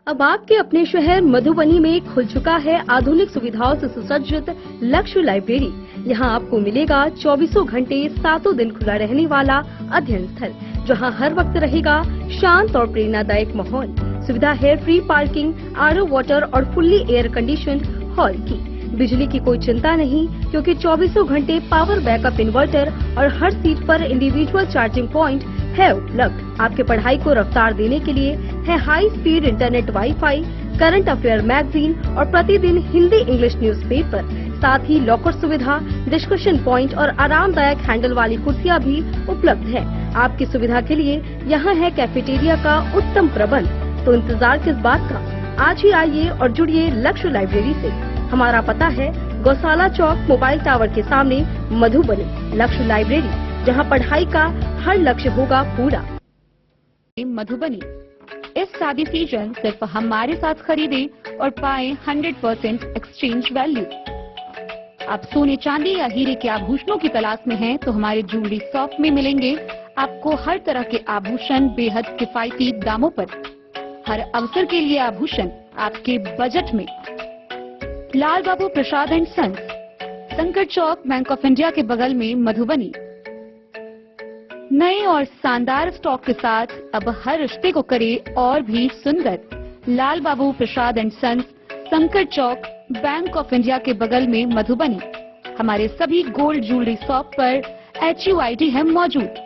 अब आपके अपने शहर मधुबनी में खुल चुका है आधुनिक सुविधाओं से सुसज्जित लक्ष्य लाइब्रेरी। यहाँ आपको मिलेगा 24 घंटे 7 दिन खुला रहने वाला अध्ययन स्थल, जहाँ हर वक्त रहेगा शांत और प्रेरणादायक माहौल। सुविधा है फ्री पार्किंग, आरओ वाटर और फुल्ली एयर कंडीशन हॉल की। बिजली की कोई चिंता नहीं, क्योंकि 24 घंटे पावर बैकअप इन्वर्टर और हर सीट पर इंडिविजुअल चार्जिंग पॉइंट है उपलब्ध। आपके पढ़ाई को रफ्तार देने के लिए है high speed internet, wifi, current affair magazine और प्रतिदिन हिंदी इंग्लिश न्यूज़पेपर। साथ ही लॉकर सुविधा, डिस्कशन पॉइंट और आरामदायक हैंडल वाली कुर्सियां भी उपलब्ध है। आपकी सुविधा के लिए यहाँ है कैफेटेरिया का उत्तम प्रबंध। तो इंतजार किस बात का, आज ही आइए और जुड़िए लक्ष्य लाइब्रेरी से। हमारा पता है गौशाला चौक, मोबाइल टावर के सामने, मधुबनी। लक्ष्य लाइब्रेरी, जहां पढ़ाई का हर लक्ष्य होगा पूरा। मधुबनी इस शादी सीजन सिर्फ हमारे साथ खरीदे और पाए 100% एक्सचेंज वैल्यू। आप सोने चांदी या हीरे के आभूषणों की तलाश में हैं, तो हमारे ज्वेलरी शॉप में मिलेंगे आपको हर तरह के आभूषण बेहद किफायती दामों पर। हर अवसर के लिए आभूषण आपके बजट में। लाल बाबू प्रसाद एंड सन्स, संकट चौक, बैंक ऑफ इंडिया के बगल में, मधुबनी। नए और शानदार स्टॉक के साथ अब हर रिश्ते को करे और भी सुंदर। लाल बाबू प्रसाद एंड सन्स, संकट चौक, बैंक ऑफ इंडिया के बगल में, मधुबनी। हमारे सभी गोल्ड ज्वेलरी शॉप पर HUID है मौजूद।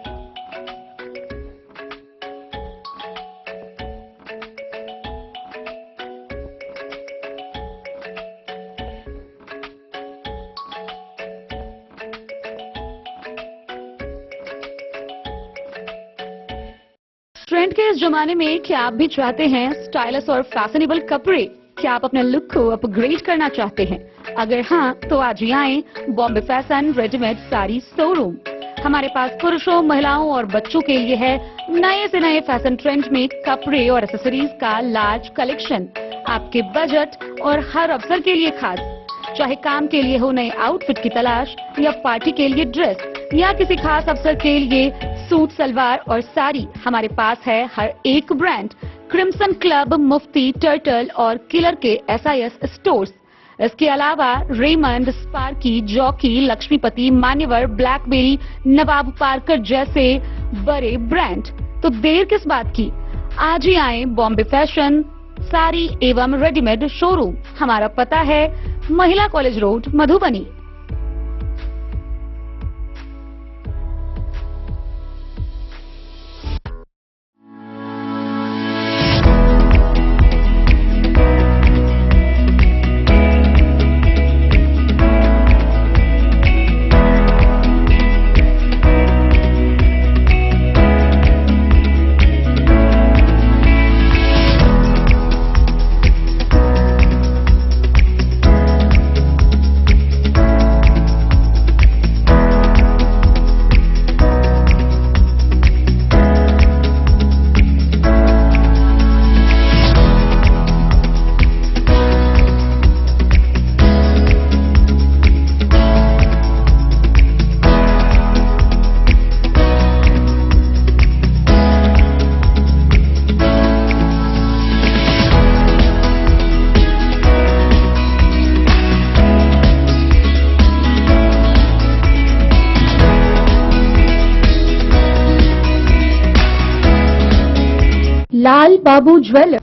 ट्रेंड के इस जमाने में क्या आप भी चाहते हैं स्टाइलिश और फैशनेबल कपड़े? क्या आप अपने लुक को अपग्रेड करना चाहते हैं? अगर हाँ तो आज ही आए Bombay fashion readymade sari showroom. हमारे पास पुरुषों, महिलाओं और बच्चों के लिए है नए से नए फैशन ट्रेंड में कपड़े और एक्सेसरीज का लार्ज कलेक्शन। आपके बजट और हर अवसर के लिए खास, चाहे काम के लिए हो नए आउटफिट की तलाश या पार्टी के लिए ड्रेस या किसी खास अवसर के लिए सूट, सलवार और साड़ी, हमारे पास है हर एक ब्रांड। क्रिम्सन क्लब, मुफ्ती, टर्टल और किलर के SIS स्टोर्स। इसके अलावा रेमंड, स्पार्की, जॉकी, लक्ष्मीपति, मान्यवर, ब्लैकबेरी, नवाब पार्कर जैसे बड़े ब्रांड। तो देर किस बात की, आज ही आए बॉम्बे फैशन साड़ी एवं रेडीमेड शोरूम। हमारा पता है महिला कॉलेज रोड, मधुबनी। लाल बाबू ज्वेलर।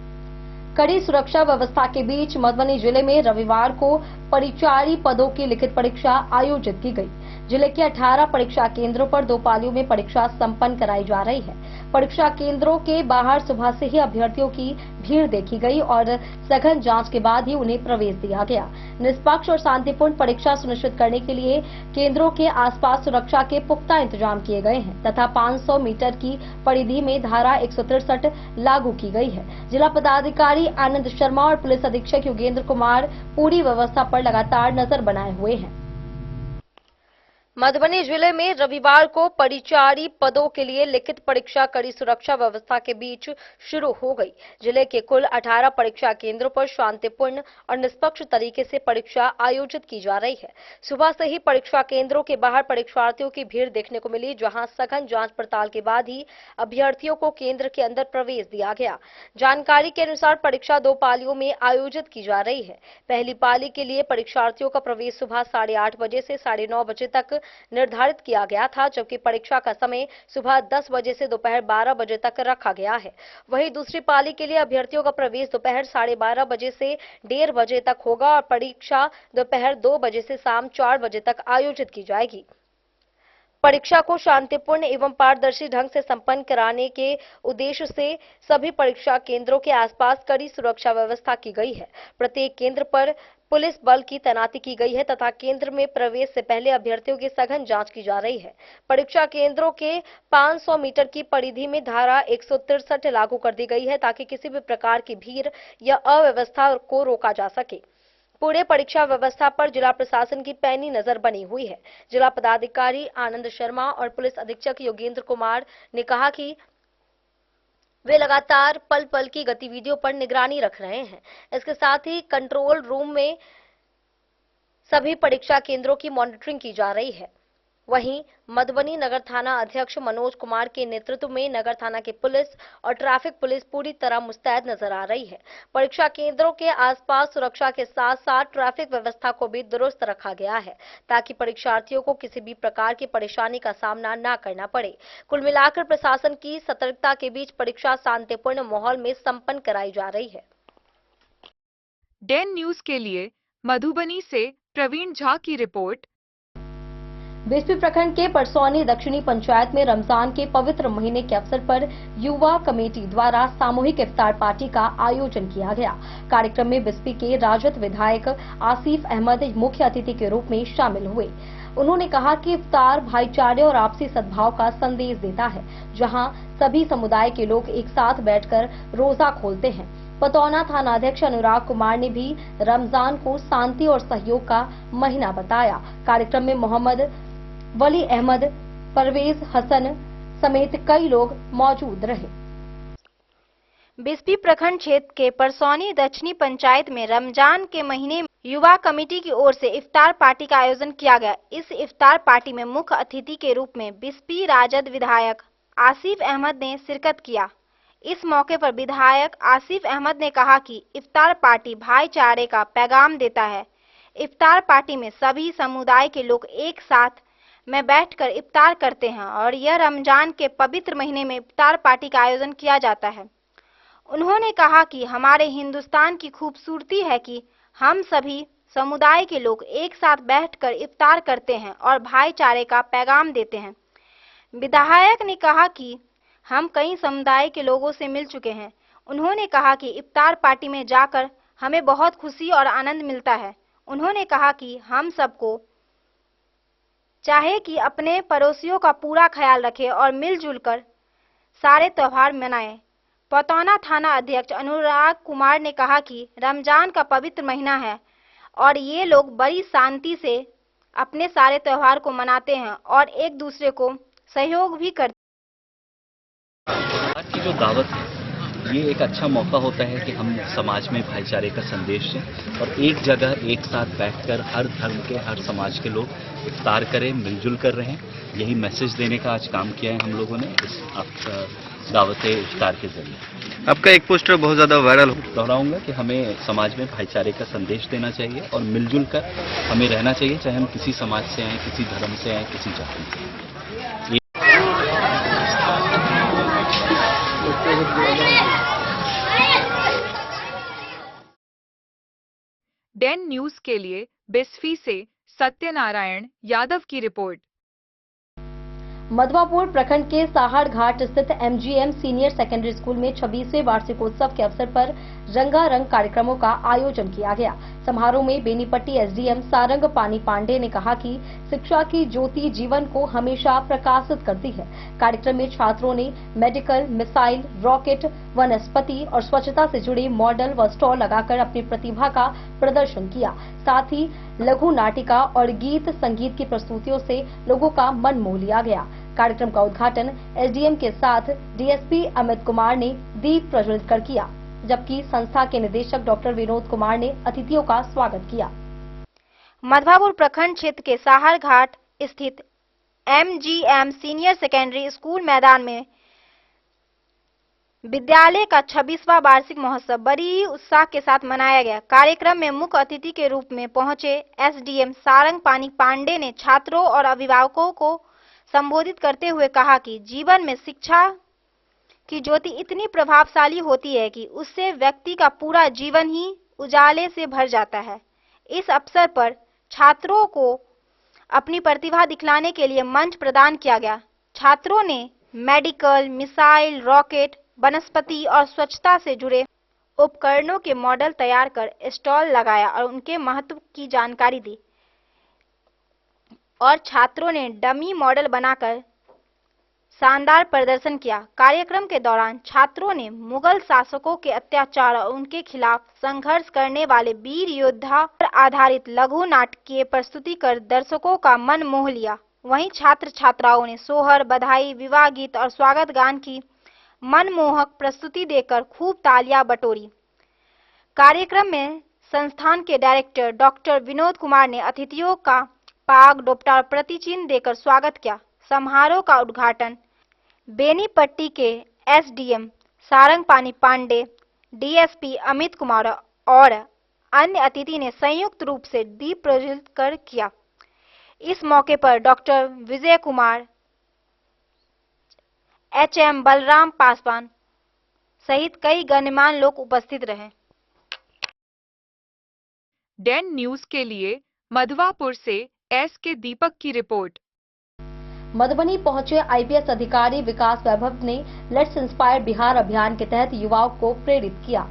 कड़ी सुरक्षा व्यवस्था के बीच मधुबनी जिले में रविवार को परिचारी पदों की लिखित परीक्षा आयोजित की गई। जिले के 18 परीक्षा केंद्रों पर 2 पालियों में परीक्षा संपन्न कराई जा रही है। परीक्षा केंद्रों के बाहर सुबह से ही अभ्यर्थियों की भीड़ देखी गई और सघन जांच के बाद ही उन्हें प्रवेश दिया गया। निष्पक्ष और शांतिपूर्ण परीक्षा सुनिश्चित करने के लिए केंद्रों के आसपास सुरक्षा के पुख्ता इंतजाम किए गए हैं तथा 500 मीटर की परिधि में धारा 163 लागू की गई है। जिला पदाधिकारी आनंद शर्मा और पुलिस अधीक्षक योगेंद्र कुमार पूरी व्यवस्था पर लगातार नजर बनाए हुए हैं। मधुबनी जिले में रविवार को परिचारी पदों के लिए लिखित परीक्षा कड़ी सुरक्षा व्यवस्था के बीच शुरू हो गई। जिले के कुल 18 परीक्षा केंद्रों पर शांतिपूर्ण और निष्पक्ष तरीके से परीक्षा आयोजित की जा रही है। सुबह से ही परीक्षा केंद्रों के बाहर परीक्षार्थियों की भीड़ देखने को मिली, जहां सघन जांच पड़ताल के बाद ही अभ्यर्थियों को केंद्र के अंदर प्रवेश दिया गया। जानकारी के अनुसार परीक्षा 2 पालियों में आयोजित की जा रही है। पहली पाली के लिए परीक्षार्थियों का प्रवेश सुबह 8:30 बजे से 9:30 बजे तक निर्धारित किया गया था, जबकि परीक्षा का समय सुबह 10 बजे से दोपहर 12 बजे तक रखा गया है। वहीं दूसरी पाली के लिए अभ्यर्थियों का प्रवेश दोपहर 12:30 बजे से 1:30 बजे तक होगा और परीक्षा दोपहर 2 बजे से शाम 4 बजे तक आयोजित की जाएगी। परीक्षा को शांतिपूर्ण एवं पारदर्शी ढंग से संपन्न कराने के उद्देश्य से सभी परीक्षा केंद्रों के आसपास कड़ी सुरक्षा व्यवस्था की गई है। प्रत्येक केंद्र पर पुलिस बल की तैनाती की गई है तथा केंद्र में प्रवेश से पहले अभ्यर्थियों की सघन जांच की जा रही है। परीक्षा केंद्रों के 500 मीटर की परिधि में धारा 163 लागू कर दी गई है ताकि किसी भी प्रकार की भीड़ या अव्यवस्था को रोका जा सके। पूरे परीक्षा व्यवस्था पर जिला प्रशासन की पैनी नजर बनी हुई है। जिला पदाधिकारी आनंद शर्मा और पुलिस अधीक्षक योगेंद्र कुमार ने कहा कि वे लगातार पल पल की गतिविधियों पर निगरानी रख रहे हैं। इसके साथ ही कंट्रोल रूम में सभी परीक्षा केंद्रों की मॉनिटरिंग की जा रही है। वहीं मधुबनी नगर थाना अध्यक्ष मनोज कुमार के नेतृत्व में नगर थाना की पुलिस और ट्रैफिक पुलिस पूरी तरह मुस्तैद नजर आ रही है। परीक्षा केंद्रों के आसपास सुरक्षा के साथ साथ ट्रैफिक व्यवस्था को भी दुरुस्त रखा गया है ताकि परीक्षार्थियों को किसी भी प्रकार की परेशानी का सामना न करना पड़े। कुल मिलाकर प्रशासन की सतर्कता के बीच परीक्षा शांतिपूर्ण माहौल में संपन्न कराई जा रही है। डेन न्यूज के लिए मधुबनी से प्रवीण झा की रिपोर्ट। बिस्फी प्रखंड के परसौनी दक्षिणी पंचायत में रमजान के पवित्र महीने के अवसर पर युवा कमेटी द्वारा सामूहिक इफ्तार पार्टी का आयोजन किया गया। कार्यक्रम में बिस्फी के राजद विधायक आसिफ अहमद मुख्य अतिथि के रूप में शामिल हुए। उन्होंने कहा कि इफ्तार भाईचारे और आपसी सद्भाव का संदेश देता है, जहां सभी समुदाय के लोग एक साथ बैठकर रोजा खोलते हैं। पतौना थाना अध्यक्ष अनुराग कुमार ने भी रमजान को शांति और सहयोग का महीना बताया। कार्यक्रम में मोहम्मद वली अहमद, परवेज हसन समेत कई लोग मौजूद रहे। बिस्पी प्रखंड क्षेत्र के परसौनी दक्षिणी पंचायत में रमजान के महीने में युवा कमेटी की ओर से इफ्तार पार्टी का आयोजन किया गया। इस इफ्तार पार्टी में मुख्य अतिथि के रूप में बिस्पी राजद विधायक आसिफ अहमद ने शिरकत किया। इस मौके पर विधायक आसिफ अहमद ने कहा कि इफ्तार पार्टी भाईचारे का पैगाम देता है। इफ्तार पार्टी में सभी समुदाय के लोग एक साथ में बैठकर इफ्तार करते हैं और यह रमजान के पवित्र महीने में इफ्तार पार्टी का आयोजन किया जाता है। उन्होंने कहा कि हमारे हिंदुस्तान की खूबसूरती है कि हम सभी समुदाय के लोग एक साथ बैठकर इफ्तार करते हैं और भाईचारे का पैगाम देते हैं। विधायक ने कहा कि हम कई समुदाय के लोगों से मिल चुके हैं। उन्होंने कहा कि इफ्तार पार्टी में जाकर हमें बहुत खुशी और आनंद मिलता है। उन्होंने कहा कि हम सबको चाहे कि अपने पड़ोसियों का पूरा ख्याल रखें और मिलजुल कर सारे त्योहार मनाएं। पतौना थाना अध्यक्ष अनुराग कुमार ने कहा कि रमजान का पवित्र महीना है और ये लोग बड़ी शांति से अपने सारे त्योहार को मनाते हैं और एक दूसरे को सहयोग भी करते हैं। आज की जो दावत है ये एक अच्छा मौका होता है कि हम समाज में भाईचारे का संदेश दें और एक जगह एक साथ बैठकर हर धर्म के हर समाज के लोग इफ्तार करें, मिलजुल कर रहें। यही मैसेज देने का आज काम किया है हम लोगों ने इस दावत इफ्तार के जरिए। आपका एक पोस्टर बहुत ज़्यादा वायरल हो। दोहराऊंगा कि हमें समाज में भाईचारे का संदेश देना चाहिए और मिलजुल कर हमें रहना चाहिए, चाहे हम किसी समाज से आए, किसी धर्म से आए, किसी जाति से आए। डेन न्यूज के लिए बिस्फी से सत्यनारायण यादव की रिपोर्ट। मधवापुर प्रखंड के साहड़ घाट स्थित एमजीएम सीनियर सेकेंडरी स्कूल में 26वें वार्षिकोत्सव के अवसर पर रंगारंग कार्यक्रमों का आयोजन किया गया। समारोह में बेनीपट्टी एसडीएम सारंग पानी पांडे ने कहा कि शिक्षा की ज्योति जीवन को हमेशा प्रकाशित करती है। कार्यक्रम में छात्रों ने मेडिकल, मिसाइल, रॉकेट, वनस्पति और स्वच्छता से जुड़े मॉडल व स्टॉल लगाकर अपनी प्रतिभा का प्रदर्शन किया। साथ ही लघु नाटिका और गीत संगीत की प्रस्तुतियों से लोगों का मन मोह लिया गया। कार्यक्रम का उद्घाटन एसडीएम के साथ डीएसपी अमित कुमार ने दीप प्रज्वलित कर किया, जबकि संस्था के निदेशक डॉक्टर विनोद कुमार ने अतिथियों का स्वागत किया। मधवापुर प्रखंड क्षेत्र के साहड़ घाट स्थित एमजीएम सीनियर सेकेंडरी स्कूल मैदान में विद्यालय का 26वां वार्षिक महोत्सव बड़ी उत्साह के साथ मनाया गया। कार्यक्रम में मुख्य अतिथि के रूप में पहुंचे एसडीएम सारंग पानी पांडे ने छात्रों और अभिभावकों को संबोधित करते हुए कहा कि जीवन में शिक्षा की ज्योति इतनी प्रभावशाली होती है कि उससे व्यक्ति का पूरा जीवन ही उजाले से भर जाता है। इस अवसर पर छात्रों को अपनी प्रतिभा दिखलाने के लिए मंच प्रदान किया गया। छात्रों ने मेडिकल, मिसाइल, रॉकेट, वनस्पति और स्वच्छता से जुड़े उपकरणों के मॉडल तैयार कर स्टॉल लगाया और उनके महत्व की जानकारी दी और छात्रों ने डमी मॉडल बनाकर शानदार प्रदर्शन किया। कार्यक्रम के दौरान छात्रों ने मुगल शासकों के अत्याचार और उनके खिलाफ संघर्ष करने वाले वीर योद्धा पर आधारित लघु नाटकीय प्रस्तुति कर दर्शकों का मन मोह लिया। वहीं छात्र छात्राओं ने सोहर, बधाई, विवाह गीत और स्वागत गान की मनमोहक प्रस्तुति देकर खूब तालियां बटोरी। कार्यक्रम में संस्थान के डायरेक्टर डॉक्टर विनोद कुमार ने अतिथियों का पाग डोपटा और प्रतिचिन्ह देकर स्वागत किया। समारोह का उद्घाटन बेनीपट्टी के एसडीएम सारंग पानी पांडे, डीएसपी अमित कुमार और अन्य अतिथि ने संयुक्त रूप से दीप प्रज्वलित कर किया। इस मौके पर डॉक्टर विजय कुमार, एचएम बलराम पासवान सहित कई गणमान्य लोग उपस्थित रहे। डेन न्यूज के लिए मधवापुर से एसके दीपक की रिपोर्ट। मधुबनी पहुंचे आईपीएस अधिकारी विकास वैभव ने लेट्स इंस्पायर बिहार अभियान के तहत युवाओं को प्रेरित किया।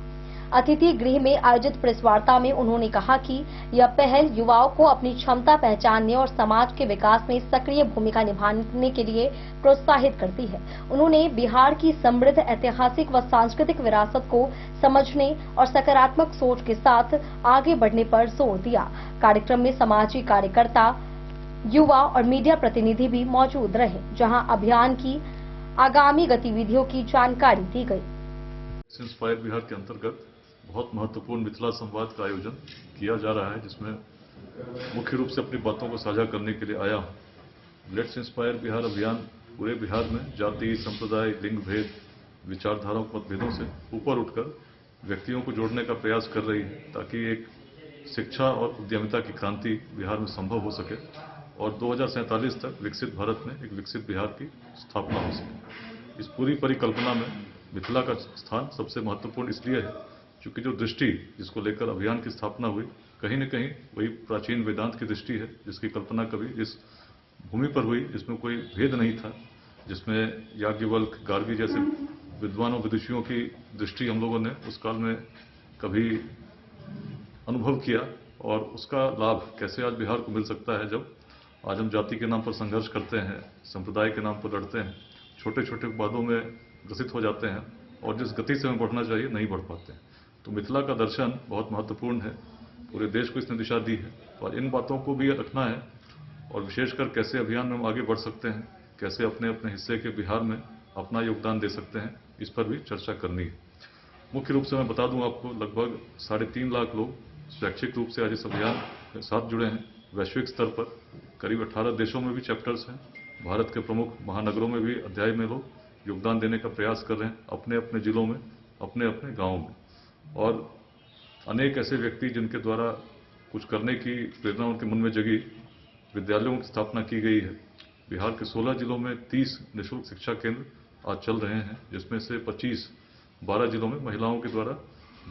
अतिथि गृह में आयोजित प्रेस वार्ता में उन्होंने कहा कि यह पहल युवाओं को अपनी क्षमता पहचानने और समाज के विकास में सक्रिय भूमिका निभाने के लिए प्रोत्साहित करती है। उन्होंने बिहार की समृद्ध ऐतिहासिक व सांस्कृतिक विरासत को समझने और सकारात्मक सोच के साथ आगे बढ़ने पर जोर दिया। कार्यक्रम में सामाजिक कार्यकर्ता, युवा और मीडिया प्रतिनिधि भी मौजूद रहे, जहां अभियान की आगामी गतिविधियों की जानकारी दी गई। इंस्पायर बिहार के अंतर्गत बहुत महत्वपूर्ण मिथिला संवाद का आयोजन किया जा रहा है, जिसमें मुख्य रूप से अपनी बातों को साझा करने के लिए आया हूं। लेट्स इंस्पायर बिहार अभियान पूरे बिहार में जाति, संप्रदाय, लिंग भेद, विचारधाराओं मतभेदों से ऊपर उठकर व्यक्तियों को जोड़ने का प्रयास कर रही है, ताकि एक शिक्षा और उद्यमिता की क्रांति बिहार में संभव हो सके और 2047 तक विकसित भारत में एक विकसित बिहार की स्थापना हो सके। इस पूरी परिकल्पना में मिथिला का स्थान सबसे महत्वपूर्ण इसलिए है क्योंकि जो दृष्टि जिसको लेकर अभियान की स्थापना हुई, कहीं न कहीं वही प्राचीन वेदांत की दृष्टि है, जिसकी कल्पना कभी इस भूमि पर हुई जिसमें कोई भेद नहीं था, जिसमें याज्ञवल्क्य, गार्गी जैसे विद्वानों विदुषियों की दृष्टि हम लोगों ने उस काल में कभी अनुभव किया और उसका लाभ कैसे आज बिहार को मिल सकता है, जब आज हम जाति के नाम पर संघर्ष करते हैं, संप्रदाय के नाम पर लड़ते हैं, छोटे छोटे वादों में ग्रसित हो जाते हैं और जिस गति से हमें बढ़ना चाहिए नहीं बढ़ पाते हैं। तो मिथिला का दर्शन बहुत महत्वपूर्ण है, पूरे देश को इसने दिशा दी है और इन बातों को भी रखना है और विशेषकर कैसे अभियान में हम आगे बढ़ सकते हैं, कैसे अपने अपने हिस्से के बिहार में अपना योगदान दे सकते हैं, इस पर भी चर्चा करनी है। मुख्य रूप से मैं बता दूं आपको, लगभग 3.5 लाख लोग स्वैच्छिक रूप से आज इस अभियान के साथ जुड़े हैं। वैश्विक स्तर पर करीब 18 देशों में भी चैप्टर्स हैं, भारत के प्रमुख महानगरों में भी अध्याय में लोग योगदान देने का प्रयास कर रहे हैं, अपने अपने जिलों में, अपने अपने गाँव में। और अनेक ऐसे व्यक्ति जिनके द्वारा कुछ करने की प्रेरणा उनके मन में जगी, विद्यालयों की स्थापना की गई है। बिहार के 16 जिलों में 30 निःशुल्क शिक्षा केंद्र आज चल रहे हैं, जिसमें से 12 जिलों में महिलाओं के द्वारा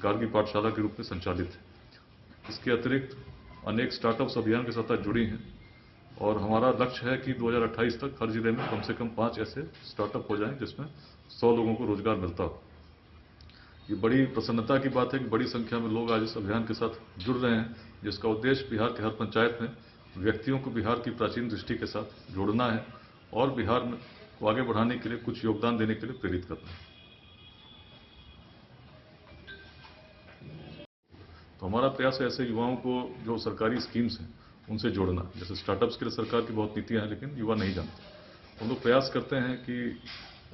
गार्गी पाठशाला के रूप में संचालित है। इसके अतिरिक्त अनेक स्टार्टअप्स अभियान के साथ जुड़ी हैं और हमारा लक्ष्य है कि 2028 तक हर जिले में कम से कम 5 ऐसे स्टार्टअप हो जाएं जिसमें 100 लोगों को रोजगार मिलता हो। ये बड़ी प्रसन्नता की बात है कि बड़ी संख्या में लोग आज इस अभियान के साथ जुड़ रहे हैं, जिसका उद्देश्य बिहार के हर पंचायत में व्यक्तियों को बिहार की प्राचीन दृष्टि के साथ जोड़ना है और बिहार में को आगे बढ़ाने के लिए कुछ योगदान देने के लिए प्रेरित करना है। तो हमारा प्रयास है ऐसे युवाओं को जो सरकारी स्कीम्स हैं उनसे जोड़ना। जैसे स्टार्टअप्स के लिए सरकार की बहुत नीतियां हैं, लेकिन युवा नहीं जानते। हम लोग प्रयास करते हैं कि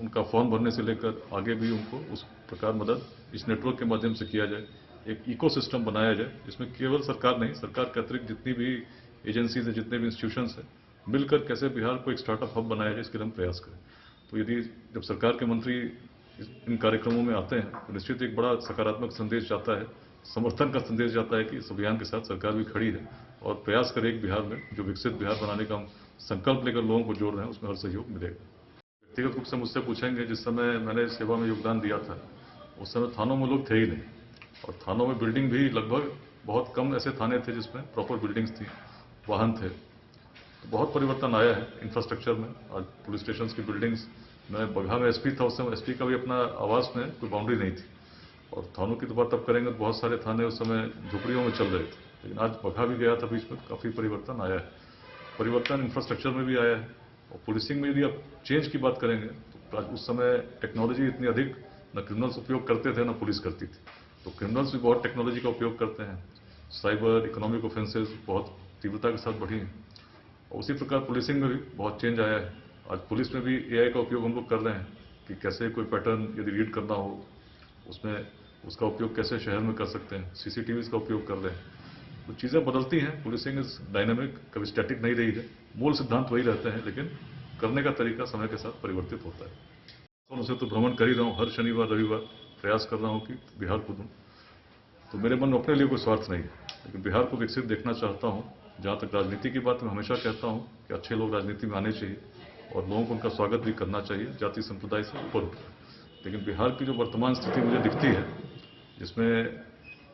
उनका फॉर्म भरने से लेकर आगे भी उनको उस प्रकार मदद इस नेटवर्क के माध्यम से किया जाए। एक इकोसिस्टम बनाया जाए जिसमें केवल सरकार नहीं, सरकार के अतिरिक्त जितनी भी एजेंसीज है, जितने भी इंस्टीट्यूशंस हैं, मिलकर कैसे बिहार को एक स्टार्टअप हब बनाया जाए, इसके लिए हम प्रयास करें। तो यदि जब सरकार के मंत्री इन कार्यक्रमों में आते हैं तो निश्चित एक बड़ा सकारात्मक संदेश जाता है, समर्थन का संदेश जाता है कि इस अभियान के साथ सरकार भी खड़ी है और प्रयास करे एक बिहार में जो विकसित बिहार बनाने का हम संकल्प लेकर लोगों को जोड़ रहे हैं, उसमें हर सहयोग मिलेगा। व्यक्तिगत रूप से मुझसे पूछेंगे, जिस समय मैंने सेवा में योगदान दिया था उस समय थानों में लोग थे ही नहीं और थानों में बिल्डिंग भी लगभग बहुत कम ऐसे थाने थे जिसमें प्रॉपर बिल्डिंग्स थी, वाहन थे। तो बहुत परिवर्तन आया है इंफ्रास्ट्रक्चर में। आज पुलिस स्टेशन की बिल्डिंग्स, मैं बगहा में एसपी था, उस समय एसपी का भी अपना आवास में कोई बाउंड्री नहीं थी और थानों की तो बात तब करेंगे तो बहुत सारे थाने उस समय झुपड़ियों में चल रहे थे, लेकिन आज बगहा भी गया था बीच में, काफ़ी परिवर्तन आया है। परिवर्तन इंफ्रास्ट्रक्चर में भी आया है और पुलिसिंग में यदि आप चेंज की बात करेंगे तो आज उस समय टेक्नोलॉजी इतनी अधिक न क्रिमिनल्स उपयोग करते थे न पुलिस करती थी, तो क्रिमिनल्स भी बहुत टेक्नोलॉजी का उपयोग करते हैं। साइबर इकोनॉमिक ऑफेंसेस बहुत तीव्रता के साथ बढ़ी हैं और उसी प्रकार पुलिसिंग में भी बहुत चेंज आया है। आज पुलिस में भी एआई का उपयोग हम लोग कर रहे हैं कि कैसे कोई पैटर्न यदि रीड करना हो उसमें उसका उपयोग कैसे शहर में कर सकते हैं, सीसीटीवी का उपयोग कर रहे हैं। तो चीज़ें बदलती हैं, पुलिसिंग इज डायनामिक, कभी स्टैटिक नहीं रही है। मूल सिद्धांत वही रहते हैं, लेकिन करने का तरीका समय के साथ परिवर्तित होता है। उनसे तो भ्रमण कर ही रहा हूँ, हर शनिवार रविवार प्रयास कर रहा हूँ कि बिहार को दूँ। तो मेरे मन में अपने लिए कोई स्वार्थ नहीं है, लेकिन बिहार को विकसित देखना चाहता हूँ। जहाँ तक राजनीति की बात, मैं हमेशा कहता हूँ कि अच्छे लोग राजनीति में आने चाहिए और लोगों को उनका स्वागत भी करना चाहिए, जाति संप्रदाय से ऊपर उठकर। लेकिन बिहार की जो वर्तमान स्थिति मुझे दिखती है, जिसमें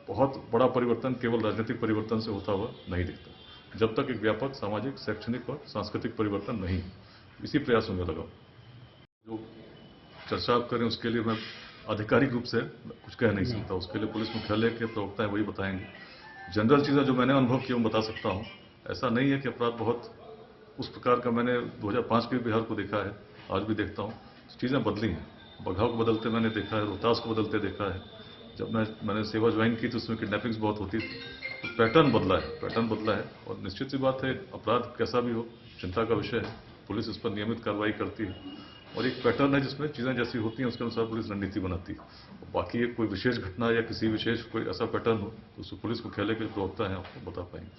बहुत बड़ा परिवर्तन केवल राजनीतिक परिवर्तन से होता हुआ नहीं दिखता, जब तक एक व्यापक सामाजिक, शैक्षणिक और सांस्कृतिक परिवर्तन नहीं। इसी प्रयासों में लगा। जो चर्चा आप करें उसके लिए मैं आधिकारिक रूप से कुछ कह नहीं सकता। उसके लिए पुलिस मुख्यालय के प्रवक्ता हैं, वही बताएंगे। जनरल चीज़ें जो मैंने अनुभव किया वो बता सकता हूँ। ऐसा नहीं है कि अपराध बहुत उस प्रकार का मैंने 2005 के बिहार को देखा है, आज भी देखता हूँ। चीज़ें बदली हैं, बघाव को बदलते मैंने देखा है, रोहतास को बदलते देखा है। जब मैंने सेवा ज्वाइन की तो उसमें किडनैपिंग्स बहुत होती थी। तो पैटर्न बदला है और निश्चित सी बात है, अपराध कैसा भी हो चिंता का विषय है। पुलिस इस पर नियमित कार्रवाई करती है और एक पैटर्न है जिसमें चीज़ें जैसी होती हैं उसके अनुसार पुलिस रणनीति बनाती है। बाकी कोई विशेष घटना या किसी विशेष कोई ऐसा पैटर्न हो तो उसको पुलिस मुख्यालय के प्रवक्ता हैं आपको बता पाएंगे।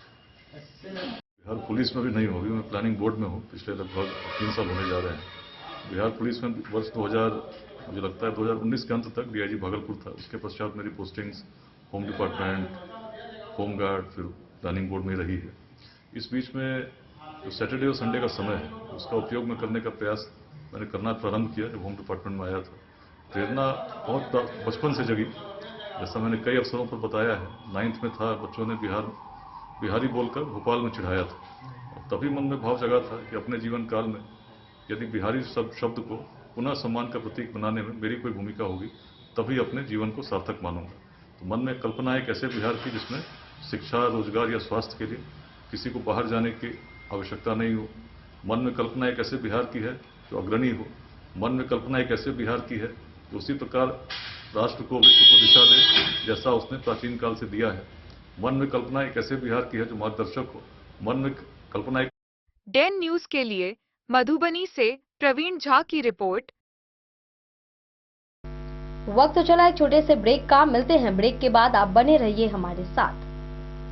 बिहार पुलिस में भी नहीं होगी, मैं प्लानिंग बोर्ड में हूँ, पिछले लगभग 3 साल होने जा रहे हैं। बिहार पुलिस में वर्ष 2000 मुझे लगता है 2019 के अंत तक डीआईजी भागलपुर था। उसके पश्चात मेरी postings home department, home guard, फिर प्लानिंग बोर्ड में रही है। इस बीच में जो सैटरडे और संडे का समय है उसका उपयोग में करने का प्रयास मैंने करना प्रारंभ किया जब होम डिपार्टमेंट में आया था। प्रेरणा बहुत बचपन से जगी, जैसा मैंने कई अवसरों पर बताया है। 9th में था, बच्चों ने बिहारी बोलकर भोपाल में चिढ़ाया था। तभी मन में भाव जगा था कि अपने जीवन काल में यदि बिहारी शब्द को पुनः सम्मान का प्रतीक बनाने में मेरी कोई भूमिका होगी तभी अपने जीवन को सार्थक मानूंगा। तो मन में कल्पना एक ऐसे बिहार की जिसमें शिक्षा, रोजगार या स्वास्थ्य के लिए किसी को बाहर जाने की आवश्यकता नहीं हो। मन में कल्पना एक ऐसे बिहार की है जो अग्रणी हो। मन में कल्पना एक ऐसे बिहार की है जो उसी प्रकार राष्ट्र को, विश्व को दिशा दे जैसा उसने प्राचीन काल से दिया है। मन में कल्पना एक ऐसे बिहार की है जो मार्गदर्शक हो। मन में कल्पना एक। डेन न्यूज के लिए मधुबनी से प्रवीण झा की रिपोर्ट। वक्त चला एक छोटे से ब्रेक का, मिलते हैं ब्रेक के बाद। आप बने रहिए हमारे साथ।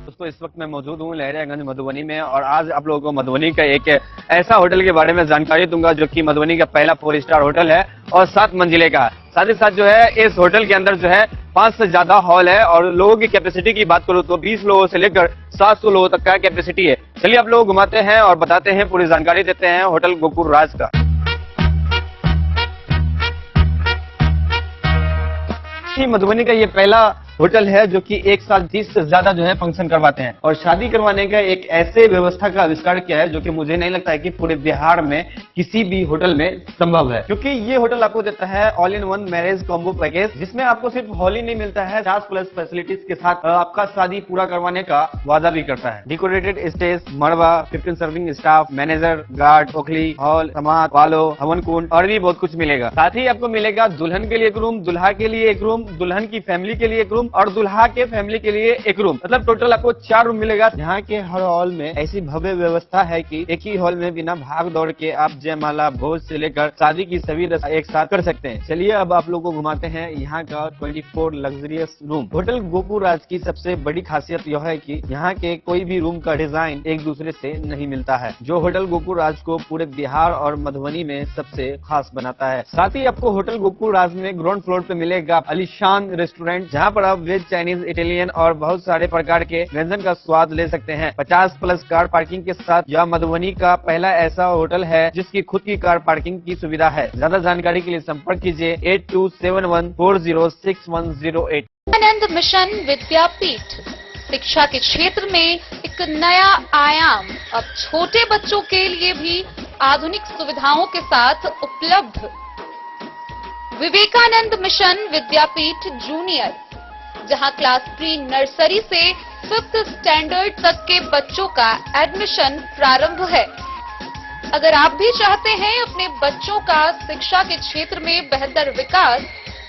दोस्तों, इस वक्त मैं मौजूद हूँ लहरियागंज मधुबनी में और आज आप लोगों को मधुबनी का एक ऐसा होटल के बारे में जानकारी दूंगा जो कि मधुबनी का पहला 4 स्टार होटल है और 7 मंजिले का। साथ ही साथ जो है इस होटल के अंदर जो है 5 से ज्यादा हॉल है और लोगों की कैपेसिटी की बात करूँ तो 20 लोगों से लेकर 700 लोगों तक का कैपेसिटी है। चलिए आप लोग घुमाते हैं और बताते हैं, पूरी जानकारी देते हैं होटल गोकुल राज का। मधुबनी का ये पहला होटल है जो कि एक साथ 30 से ज्यादा जो है फंक्शन करवाते हैं और शादी करवाने का एक ऐसे व्यवस्था का आविष्कार किया है जो कि मुझे नहीं लगता है कि पूरे बिहार में किसी भी होटल में संभव है, क्योंकि ये होटल आपको देता है all in one marriage combo package, जिसमें आपको सिर्फ हॉल ही नहीं मिलता है, 50+ फैसिलिटीज के साथ आपका शादी पूरा करवाने का वादा भी करता है। डेकोरेटेड स्टेज, मड़वा, 15 सर्विंग स्टाफ, मैनेजर, गार्ड, ओखली, हॉल, समाज, पालो, हवन कुंड और भी बहुत कुछ मिलेगा। साथ ही आपको मिलेगा दुल्हन के लिए एक रूम, दुल्हा के लिए एक रूम, दुल्हन की फैमिली के लिए एक रूम और दुल्हा के फैमिली के लिए एक रूम। मतलब टोटल आपको 4 रूम मिलेगा। यहाँ के हर हॉल में ऐसी भव्य व्यवस्था है कि एक ही हॉल में बिना भाग दौड़ के आप जयमाला, भोज से लेकर शादी की सभी रस्म एक साथ कर सकते हैं। चलिए अब आप लोगों को घुमाते हैं यहाँ का 24 लग्जरियस रूम। होटल गोकुल राज की सबसे बड़ी खासियत यह है कि यहाँ के कोई भी रूम का डिजाइन एक दूसरे से नहीं मिलता है, जो होटल गोकुल राज को पूरे बिहार और मधुबनी में सबसे खास बनाता है। साथ ही आपको होटल गोकुल राज में ग्राउंड फ्लोर पे मिलेगा आलीशान रेस्टोरेंट, जहाँ पर आप वेज, चाइनीज, इटालियन और बहुत सारे प्रकार के व्यंजन का स्वाद ले सकते हैं। 50+ कार पार्किंग के साथ यह मधुबनी का पहला ऐसा होटल है जिसकी खुद की कार पार्किंग की सुविधा है। ज्यादा जानकारी के लिए संपर्क कीजिए 8271406108। विवेकानंद मिशन विद्यापीठ शिक्षा के क्षेत्र में एक नया आयाम अब छोटे बच्चों के लिए भी आधुनिक सुविधाओं के साथ उपलब्ध। विवेकानंद मिशन विद्यापीठ जूनियर, जहां क्लास प्री नर्सरी से 5th स्टैंडर्ड तक के बच्चों का एडमिशन प्रारंभ है। अगर आप भी चाहते हैं अपने बच्चों का शिक्षा के क्षेत्र में बेहतर विकास,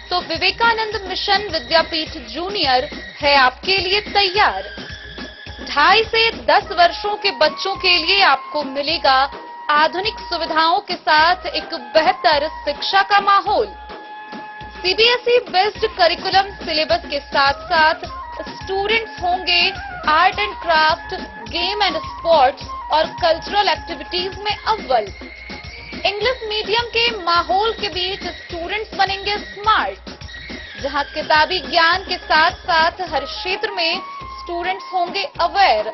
तो विवेकानंद मिशन विद्यापीठ जूनियर है आपके लिए तैयार। 2.5 से 10 वर्षों के बच्चों के लिए आपको मिलेगा आधुनिक सुविधाओं के साथ एक बेहतर शिक्षा का माहौल। सीबीएसई बेस्ड करिकुलम सिलेबस के साथ साथ स्टूडेंट्स होंगे art and craft, game and sports और कल्चरल एक्टिविटीज में अव्वल। इंग्लिश मीडियम के माहौल के बीच स्टूडेंट्स बनेंगे स्मार्ट, जहां किताबी ज्ञान के साथ साथ हर क्षेत्र में स्टूडेंट्स होंगे अवेयर।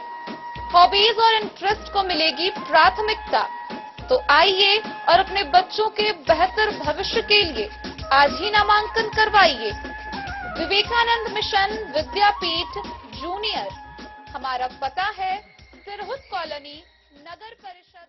हॉबीज और इंटरेस्ट को मिलेगी प्राथमिकता। तो आइए और अपने बच्चों के बेहतर भविष्य के लिए आज ही नामांकन करवाइए। विवेकानंद मिशन विद्यापीठ जूनियर, हमारा पता है सिरहुत कॉलोनी, नगर परिषद।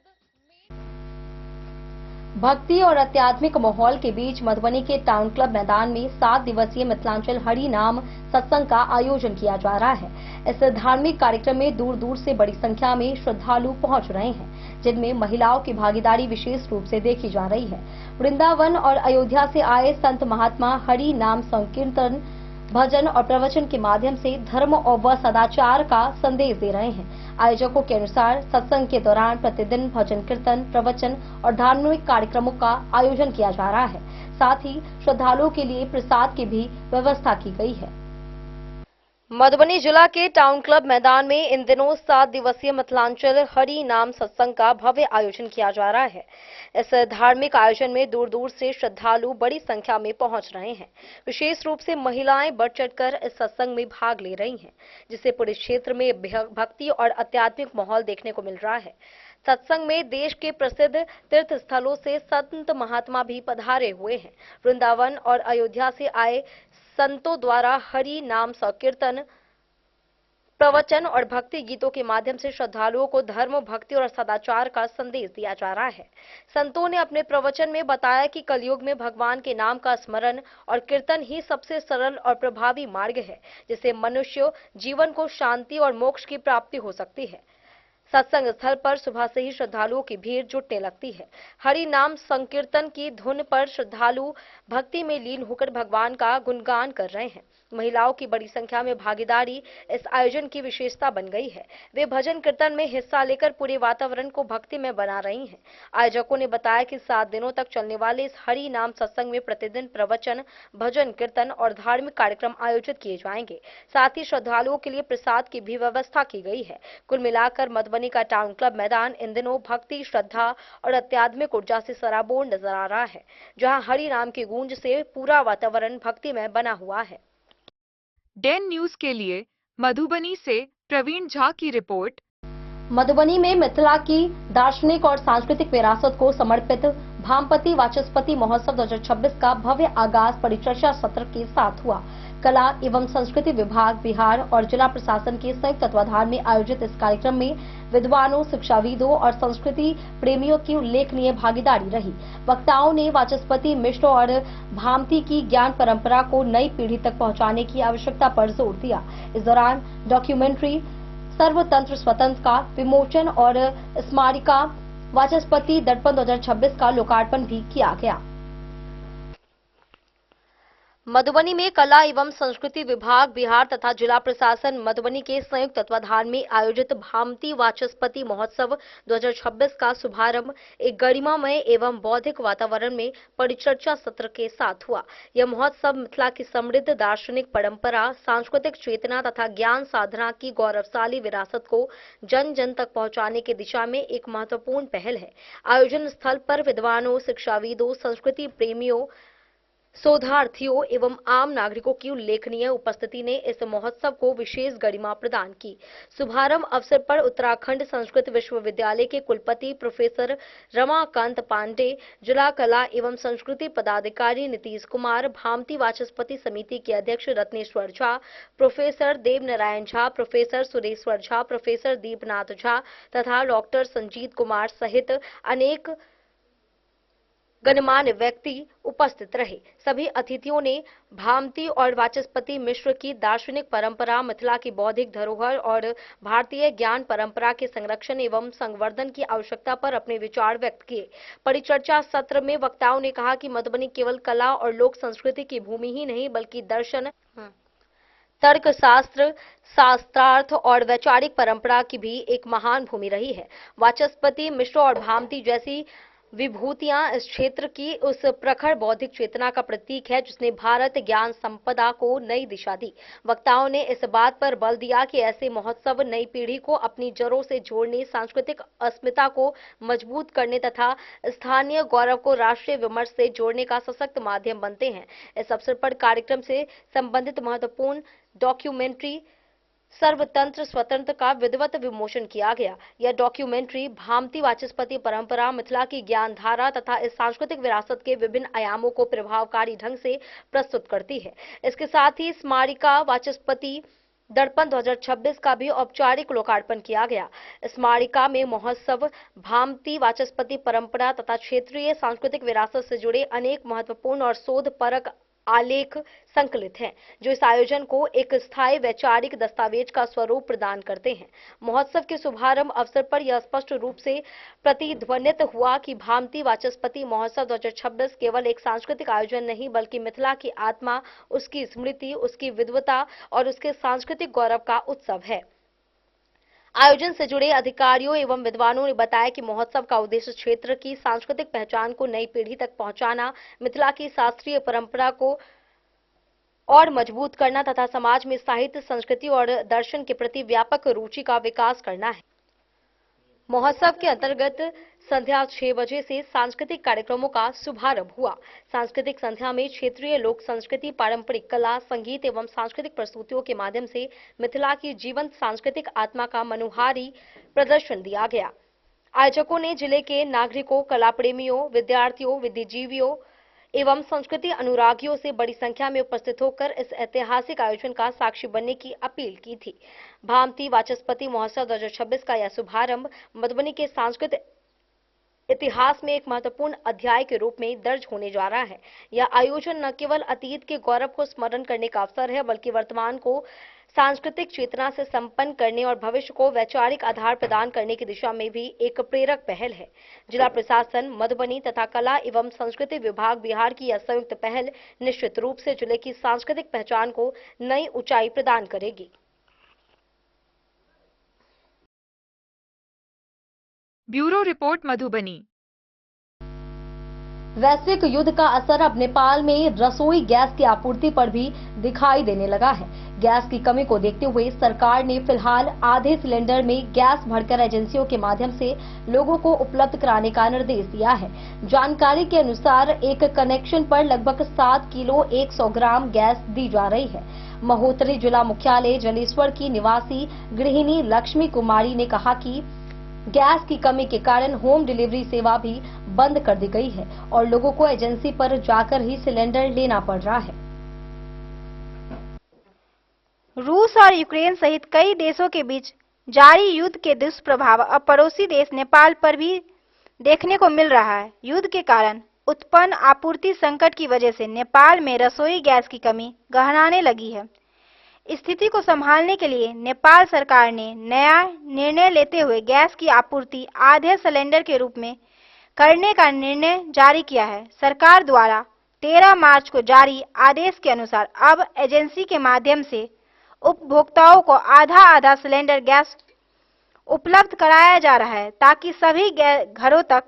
भक्ति और आध्यात्मिक माहौल के बीच मधुबनी के टाउन क्लब मैदान में 7 दिवसीय मिथिलांचल हरि नाम सत्संग का आयोजन किया जा रहा है। इस धार्मिक कार्यक्रम में दूर दूर से बड़ी संख्या में श्रद्धालु पहुंच रहे हैं, जिनमें महिलाओं की भागीदारी विशेष रूप से देखी जा रही है। वृंदावन और अयोध्या से आए संत महात्मा हरि नाम संकीर्तन, भजन और प्रवचन के माध्यम से धर्म और सदाचार का संदेश दे रहे हैं। आयोजकों के अनुसार सत्संग के दौरान प्रतिदिन भजन कीर्तन, प्रवचन और धार्मिक कार्यक्रमों का आयोजन किया जा रहा है। साथ ही श्रद्धालुओं के लिए प्रसाद की भी व्यवस्था की गई है। मधुबनी जिला के टाउन क्लब मैदान में इन दिनों 7 दिवसीय मिथिलांचल हरि नाम सत्संग का भव्य आयोजन किया जा रहा है। इस धार्मिक आयोजन में दूर दूर से श्रद्धालु बड़ी संख्या में पहुंच रहे हैं। विशेष रूप से महिलाएं बढ़ चढ़कर इस सत्संग में भाग ले रही हैं, जिससे पूरे क्षेत्र में भक्ति और आध्यात्मिक माहौल देखने को मिल रहा है। सत्संग में देश के प्रसिद्ध तीर्थ स्थलों से संत महात्मा भी पधारे हुए हैं। वृंदावन और अयोध्या से आए संतों द्वारा हरि नाम संकीर्तन, प्रवचन और भक्ति गीतों के माध्यम से श्रद्धालुओं को धर्म, भक्ति और सदाचार का संदेश दिया जा रहा है। संतों ने अपने प्रवचन में बताया कि कलयुग में भगवान के नाम का स्मरण और कीर्तन ही सबसे सरल और प्रभावी मार्ग है, जिससे मनुष्य जीवन को शांति और मोक्ष की प्राप्ति हो सकती है। सत्संग स्थल पर सुबह से ही श्रद्धालुओं की भीड़ जुटने लगती है। हरि नाम संकीर्तन की धुन पर श्रद्धालु भक्ति में लीन होकर भगवान का गुणगान कर रहे हैं। महिलाओं की बड़ी संख्या में भागीदारी इस आयोजन की विशेषता बन गई है। वे भजन कीर्तन में हिस्सा लेकर पूरे वातावरण को भक्ति में बना रही हैं। आयोजकों ने बताया कि 7 दिनों तक चलने वाले इस हरि नाम सत्संग में प्रतिदिन प्रवचन, भजन कीर्तन और धार्मिक कार्यक्रम आयोजित किए जाएंगे। साथ ही श्रद्धालुओं के लिए प्रसाद की भी व्यवस्था की गई है। कुल मिलाकर मधुबनी का टाउन क्लब मैदान इन दिनों भक्ति, श्रद्धा और आध्यात्मिक ऊर्जा से सराबोर नजर आ रहा है, जहां हरि नाम की गूंज से पूरा वातावरण भक्ति में बना हुआ है। डेन न्यूज के लिए मधुबनी से प्रवीण झा की रिपोर्ट। मधुबनी में मिथिला की दार्शनिक और सांस्कृतिक विरासत को समर्पित भामपति वाचस्पति महोत्सव 2026 का भव्य आगाज परिचर्चा सत्र के साथ हुआ। कला एवं संस्कृति विभाग बिहार और जिला प्रशासन के संयुक्त तत्वाधान में आयोजित इस कार्यक्रम में विद्वानों, शिक्षाविदों और संस्कृति प्रेमियों की उल्लेखनीय भागीदारी रही। वक्ताओं ने वाचस्पति मिश्र और भामती की ज्ञान परंपरा को नई पीढ़ी तक पहुंचाने की आवश्यकता पर जोर दिया। इस दौरान डॉक्यूमेंट्री सर्वतंत्र स्वतंत्र का विमोचन और स्मारिका वाचस्पति दर्पण 2026 का लोकार्पण भी किया गया। मधुबनी में कला एवं संस्कृति विभाग बिहार तथा जिला प्रशासन मधुबनी के संयुक्त तत्वाधान में आयोजित भामती वाचस्पति महोत्सव 2026 का शुभारंभ एक गरिमामय एवं बौद्धिक वातावरण में परिचर्चा सत्र के साथ हुआ। यह महोत्सव मिथिला की समृद्ध दार्शनिक परंपरा, सांस्कृतिक चेतना तथा ज्ञान साधना की गौरवशाली विरासत को जन जन तक पहुंचाने की दिशा में एक महत्वपूर्ण पहल है। आयोजन स्थल पर विद्वानों, शिक्षाविदों, संस्कृति प्रेमियों, शोधार्थियों एवं आम नागरिकों की उल्लेखनीय उपस्थिति ने इस महोत्सव को विशेष गरिमा प्रदान की। शुभारंभ अवसर पर उत्तराखंड संस्कृत विश्वविद्यालय के कुलपति प्रोफेसर रमाकांत पांडे, जिला कला एवं संस्कृति पदाधिकारी नीतीश कुमार, भामती वाचस्पति समिति के अध्यक्ष Ratneshwar Jha, professor Devnarayan Jha, professor Sureshwar Jha, professor Deepnath Jha तथा डॉक्टर संजीत कुमार सहित अनेक गणमान्य व्यक्ति उपस्थित रहे। सभी अतिथियों ने भामती और वाचस्पति मिश्र की दार्शनिक परंपरा, मिथिला की बौद्धिक धरोहर और भारतीय ज्ञान परंपरा के संरक्षण एवं संवर्धन की आवश्यकता पर अपने विचार व्यक्त किए। परिचर्चा सत्र में वक्ताओं ने कहा कि मधुबनी केवल कला और लोक संस्कृति की भूमि ही नहीं बल्कि दर्शन, तर्कशास्त्र, शास्त्रार्थ और वैचारिक परंपरा की भी एक महान भूमि रही है। वाचस्पति मिश्र और भामती जैसी विभूतियां इस क्षेत्र की उस प्रखर बौद्धिक चेतना का प्रतीक है जिसने भारत ज्ञान संपदा को नई दिशा दी। वक्ताओं ने इस बात पर बल दिया कि ऐसे महोत्सव नई पीढ़ी को अपनी जड़ों से जोड़ने, सांस्कृतिक अस्मिता को मजबूत करने तथा स्थानीय गौरव को राष्ट्रीय विमर्श से जोड़ने का सशक्त माध्यम बनते हैं। इस अवसर पर कार्यक्रम से संबंधित महत्वपूर्ण डॉक्यूमेंट्री सर्वतंत्र स्वतंत्र का विधिवत विमोचन किया गया। यह डॉक्यूमेंट्री भामती वाचस्पति परंपरा, मिथिला की ज्ञान धारा तथा इस सांस्कृतिक विरासत के विभिन्न आयामों को प्रभावकारी ढंग से प्रस्तुत करती है। इसके साथ ही स्मारिका वाचस्पति दर्पण 2026 का भी औपचारिक लोकार्पण किया गया। स्मारिका में महोत्सव, भामती वाचस्पति परंपरा तथा क्षेत्रीय सांस्कृतिक विरासत से जुड़े अनेक महत्वपूर्ण और शोधपरक आलेख संकलित हैं, जो इस आयोजन को एक स्थायी वैचारिक दस्तावेज का स्वरूप प्रदान करते हैं। महोत्सव के शुभारंभ अवसर पर यह स्पष्ट रूप से प्रतिध्वनित हुआ कि भामती वाचस्पति महोत्सव 2026 केवल एक सांस्कृतिक आयोजन नहीं, बल्कि मिथिला की आत्मा, उसकी स्मृति, उसकी विद्वता और उसके सांस्कृतिक गौरव का उत्सव है। आयोजन से जुड़े अधिकारियों एवं विद्वानों ने बताया कि महोत्सव का उद्देश्य क्षेत्र की सांस्कृतिक पहचान को नई पीढ़ी तक पहुंचाना, मिथिला की शास्त्रीय परंपरा को और मजबूत करना तथा समाज में साहित्य, संस्कृति और दर्शन के प्रति व्यापक रुचि का विकास करना है। महोत्सव के अंतर्गत संध्या 6 बजे से सांस्कृतिक कार्यक्रमों का शुभारंभ हुआ। सांस्कृतिक संध्या में क्षेत्रीय लोक संस्कृति, पारंपरिक कला, संगीत एवं सांस्कृतिक प्रस्तुतियों के माध्यम से मिथिला की जीवंत सांस्कृतिक आत्मा का मनोहारी प्रदर्शन दिया गया। आयोजकों ने जिले के नागरिकों, कला प्रेमियों, विद्यार्थियों, विद्याजीवियों एवं संस्कृति अनुरागियों से बड़ी संख्या में उपस्थित होकर इस ऐतिहासिक आयोजन का साक्षी बनने की अपील की थी। भामती वाचस्पति महोत्सव 2026 का यह शुभारंभ मधुबनी के सांस्कृतिक इतिहास में एक महत्वपूर्ण अध्याय के रूप में दर्ज होने जा रहा है। यह आयोजन न केवल अतीत के गौरव को स्मरण करने का अवसर है, बल्कि वर्तमान को सांस्कृतिक चेतना से संपन्न करने और भविष्य को वैचारिक आधार प्रदान करने की दिशा में भी एक प्रेरक पहल है। जिला प्रशासन, मधुबनी तथा कला एवं संस्कृति विभाग बिहार की यह संयुक्त पहल निश्चित रूप से जिले की सांस्कृतिक पहचान को नई ऊंचाई प्रदान करेगी। Bureau report Madhubani. वैश्विक युद्ध का असर अब नेपाल में रसोई गैस की आपूर्ति पर भी दिखाई देने लगा है। गैस की कमी को देखते हुए सरकार ने फिलहाल आधे सिलेंडर में गैस भरकर एजेंसियों के माध्यम से लोगों को उपलब्ध कराने का निर्देश दिया है। जानकारी के अनुसार एक कनेक्शन पर लगभग 7 किलो 100 ग्राम गैस दी जा रही है। महोत्तरी जिला मुख्यालय जलेश्वर की निवासी गृहिणी लक्ष्मी कुमारी ने कहा कि गैस की कमी के कारण होम डिलीवरी सेवा भी बंद कर दी गई है और लोगों को एजेंसी पर जाकर ही सिलेंडर लेना पड़ रहा है। रूस और यूक्रेन सहित कई देशों के बीच जारी युद्ध के दुष्प्रभाव अब पड़ोसी देश नेपाल पर भी देखने को मिल रहा है। युद्ध के कारण उत्पन्न आपूर्ति संकट की वजह से नेपाल में रसोई गैस की कमी गहराने लगी है। स्थिति को संभालने के लिए नेपाल सरकार ने नया निर्णय लेते हुए गैस की आपूर्ति आधे सिलेंडर के रूप में करने का निर्णय जारी किया है। सरकार द्वारा 13 मार्च को जारी आदेश के अनुसार अब एजेंसी के माध्यम से उपभोक्ताओं को आधा सिलेंडर गैस उपलब्ध कराया जा रहा है, ताकि सभी घरों तक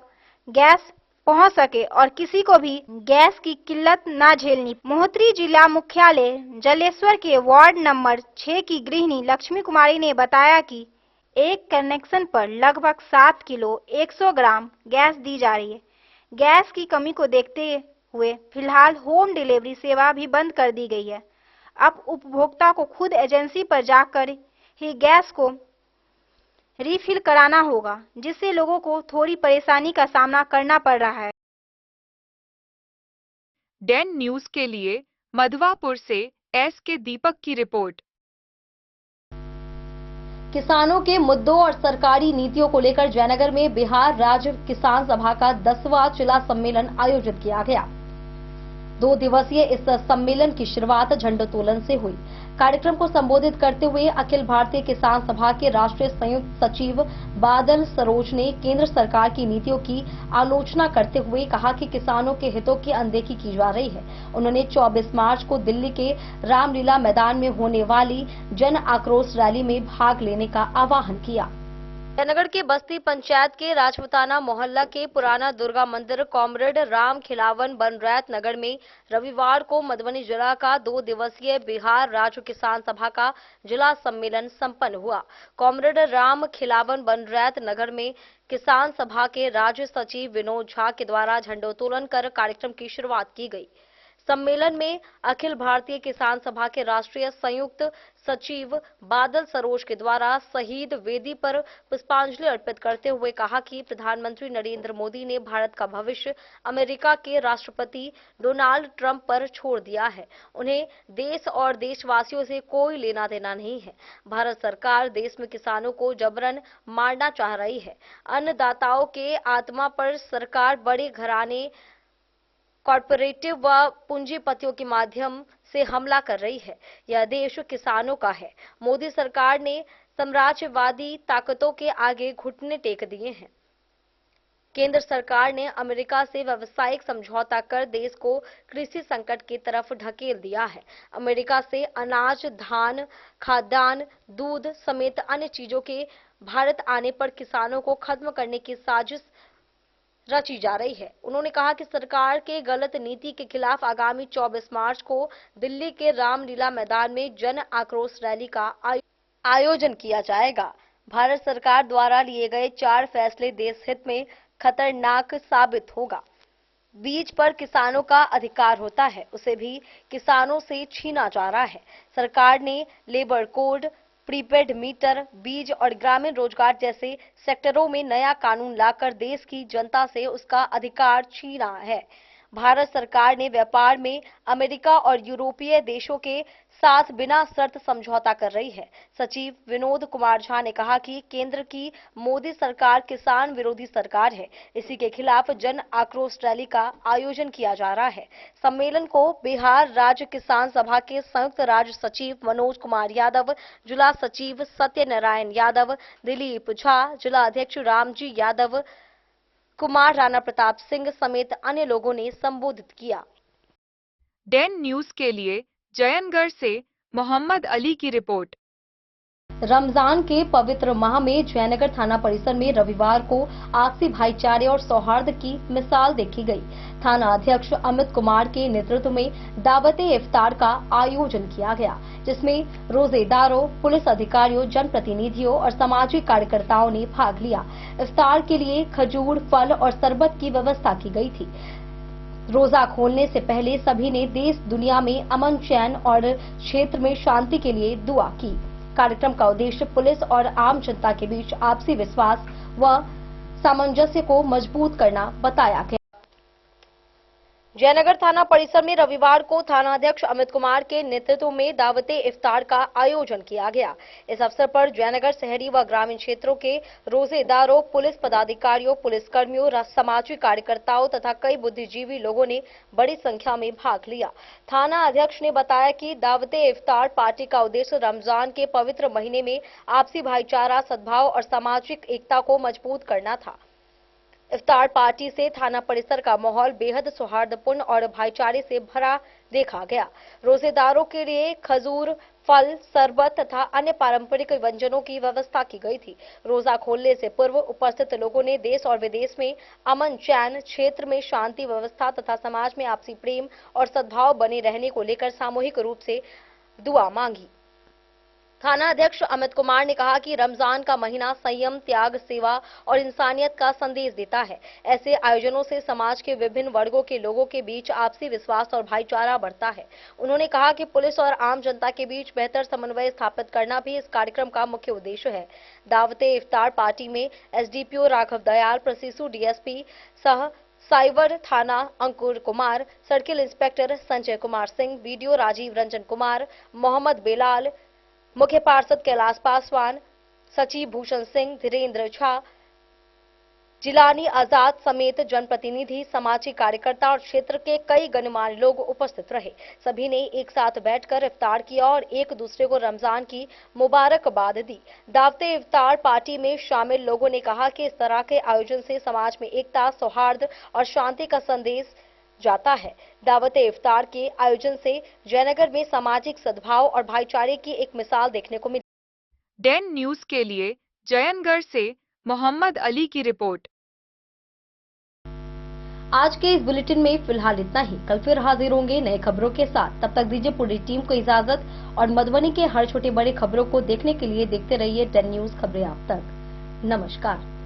गैस पहुंच सके और किसी को भी गैस की किल्लत ना झेलनी। महोत्तरी जिला मुख्यालय जलेश्वर के वार्ड नंबर 6 की गृहिणी लक्ष्मी कुमारी ने बताया कि एक कनेक्शन पर लगभग 7 किलो 100 ग्राम गैस दी जा रही है। गैस की कमी को देखते हुए फिलहाल होम डिलीवरी सेवा भी बंद कर दी गई है। अब उपभोक्ता को खुद एजेंसी पर जाकर ही गैस को रिफिल कराना होगा, जिससे लोगों को थोड़ी परेशानी का सामना करना पड़ रहा है। डेन न्यूज के लिए मधवापुर से एस.के. दीपक की रिपोर्ट। किसानों के मुद्दों और सरकारी नीतियों को लेकर जयनगर में बिहार राज्य किसान सभा का 10वां जिला सम्मेलन आयोजित किया गया। 2 दिवसीय इस सम्मेलन की शुरुआत झंडोत्तोलन से हुई। कार्यक्रम को संबोधित करते हुए अखिल भारतीय किसान सभा के राष्ट्रीय संयुक्त सचिव बादल सरोज ने केंद्र सरकार की नीतियों की आलोचना करते हुए कहा कि किसानों के हितों की अनदेखी की जा रही है। उन्होंने 24 मार्च को दिल्ली के रामलीला मैदान में होने वाली जन आक्रोश रैली में भाग लेने का आह्वान किया। जयनगर के बस्ती पंचायत के राजपुताना मोहल्ला के पुराना दुर्गा मंदिर कॉमरेड राम खिलावन बनरैत नगर में रविवार को मधुबनी जिला का 2 दिवसीय बिहार राज्य किसान सभा का जिला सम्मेलन संपन्न हुआ। कॉमरेड राम खिलावन बनरैत नगर में किसान सभा के राज्य सचिव विनोद झा के द्वारा झंडोत्तोलन कर कार्यक्रम की शुरुआत की गई। सम्मेलन में अखिल भारतीय किसान सभा के राष्ट्रीय संयुक्त सचिव बादल सरोज के द्वारा शहीद वेदी पर पुष्पांजलि अर्पित करते हुए कहा कि प्रधानमंत्री नरेंद्र मोदी ने भारत का भविष्य अमेरिका के राष्ट्रपति डोनाल्ड ट्रंप पर छोड़ दिया है। उन्हें देश और देशवासियों से कोई लेना देना नहीं है। भारत सरकार देश में किसानों को जबरन मारना चाह रही है। अन्नदाताओं के आत्मा पर सरकार बड़े घराने, कॉर्पोरेटिव व पूंजीपतियों के माध्यम से हमला कर रही है। यह देश किसानों का है। मोदी सरकार ने साम्राज्यवादी ताकतों के आगे घुटने टेक दिए हैं। केंद्र सरकार ने अमेरिका से व्यावसायिक समझौता कर देश को कृषि संकट की तरफ ढकेल दिया है। अमेरिका से अनाज, धान, खाद्यान्न, दूध समेत अन्य चीजों के भारत आने पर किसानों को खत्म करने की साजिश रची जा रही है। उन्होंने कहा कि सरकार के गलत नीति के खिलाफ आगामी 24 मार्च को दिल्ली के रामलीला मैदान में जन आक्रोश रैली का आयोजन किया जाएगा। भारत सरकार द्वारा लिए गए 4 फैसले देश हित में खतरनाक साबित होगा। बीज पर किसानों का अधिकार होता है, उसे भी किसानों से छीना जा रहा है। सरकार ने लेबर कोड, प्रीपेड मीटर, बीज और ग्रामीण रोजगार जैसे सेक्टरों में नया कानून लाकर देश की जनता से उसका अधिकार छीना है। भारत सरकार ने व्यापार में अमेरिका और यूरोपीय देशों के साथ बिना शर्त समझौता कर रही है। सचिव विनोद कुमार झा ने कहा कि केंद्र की मोदी सरकार किसान विरोधी सरकार है। इसी के खिलाफ जन आक्रोश रैली का आयोजन किया जा रहा है। सम्मेलन को बिहार राज्य किसान सभा के संयुक्त राज्य सचिव मनोज कुमार यादव, जिला सचिव सत्यनारायण यादव, दिलीप झा, जिला अध्यक्ष रामजी यादव, कुमार राणा प्रताप सिंह समेत अन्य लोगों ने संबोधित किया। डेन न्यूज के लिए जयनगढ़ से मोहम्मद अली की रिपोर्ट। रमजान के पवित्र माह में जयनगर थाना परिसर में रविवार को आपसी भाईचारे और सौहार्द की मिसाल देखी गई। थाना अध्यक्ष अमित कुमार के नेतृत्व में दावते इफ्तार का आयोजन किया गया, जिसमें रोजेदारों, पुलिस अधिकारियों, जनप्रतिनिधियों और सामाजिक कार्यकर्ताओं ने भाग लिया। इफ्तार के लिए खजूर, फल और शरबत की व्यवस्था की गई थी। रोजा खोलने से पहले सभी ने देश दुनिया में अमन, चैन और क्षेत्र में शांति के लिए दुआ की। कार्यक्रम का उद्देश्य पुलिस और आम जनता के बीच आपसी विश्वास व सामंजस्य को मजबूत करना बताया गया। जयनगर थाना परिसर में रविवार को थानाध्यक्ष अमित कुमार के नेतृत्व में दावते इफ्तार का आयोजन किया गया। इस अवसर पर जयनगर शहरी व ग्रामीण क्षेत्रों के रोजेदारों, पुलिस पदाधिकारियों, पुलिसकर्मियों, सामाजिक कार्यकर्ताओं तथा कई बुद्धिजीवी लोगों ने बड़ी संख्या में भाग लिया। थाना अध्यक्ष ने बताया कि दावते इफ्तार पार्टी का उद्देश्य रमजान के पवित्र महीने में आपसी भाईचारा, सद्भाव और सामाजिक एकता को मजबूत करना था। इफ्तार पार्टी से थाना परिसर का माहौल बेहद सौहार्दपूर्ण और भाईचारे से भरा देखा गया। रोजेदारों के लिए खजूर, फल, शरबत तथा अन्य पारंपरिक व्यंजनों की व्यवस्था की गई थी। रोजा खोलने से पूर्व उपस्थित लोगों ने देश और विदेश में अमन, चैन, क्षेत्र में शांति व्यवस्था तथा समाज में आपसी प्रेम और सद्भाव बने रहने को लेकर सामूहिक रूप से दुआ मांगी। थाना अध्यक्ष अमित कुमार ने कहा कि रमजान का महीना संयम, त्याग, सेवा और इंसानियत का संदेश देता है। ऐसे आयोजनों से समाज के विभिन्न वर्गों के लोगों के बीच आपसी विश्वास और भाईचारा बढ़ता है। उन्होंने कहा कि पुलिस और आम जनता के बीच बेहतर समन्वय स्थापित करना भी इस कार्यक्रम का मुख्य उद्देश्य है। दावते इफ्तार पार्टी में एसडीपीओ राघव दयाल, प्रशिक्षु डीएसपी सह साइबर थाना Ankur Kumar, circle inspector Sanjay Kumar Singh, BDO Rajeev Ranjan Kumar, Mohammad Belal, मुख्य पार्षद कैलाश पासवान, सचिव भूषण सिंह, धीरेन्द्र झा, जिलानी आजाद समेत जनप्रतिनिधि, सामाजिक कार्यकर्ता और क्षेत्र के कई गणमान्य लोग उपस्थित रहे। सभी ने एक साथ बैठकर इफ्तार किया और एक दूसरे को रमजान की मुबारकबाद दी। दावते इफ्तार पार्टी में शामिल लोगों ने कहा कि इस तरह के आयोजन से समाज में एकता, सौहार्द और शांति का संदेश जाता है। दावते इफ्तार के आयोजन से जयनगर में सामाजिक सद्भाव और भाईचारे की एक मिसाल देखने को मिली। डेन न्यूज के लिए जयनगढ़ से मोहम्मद अली की रिपोर्ट। आज के इस बुलेटिन में फिलहाल इतना ही। कल फिर हाजिर होंगे नए खबरों के साथ। तब तक दीजिए पूरी टीम को इजाजत और मधुबनी के हर छोटे बड़े खबरों को देखने के लिए देखते रहिए डेन न्यूज खबरें आप तक। नमस्कार।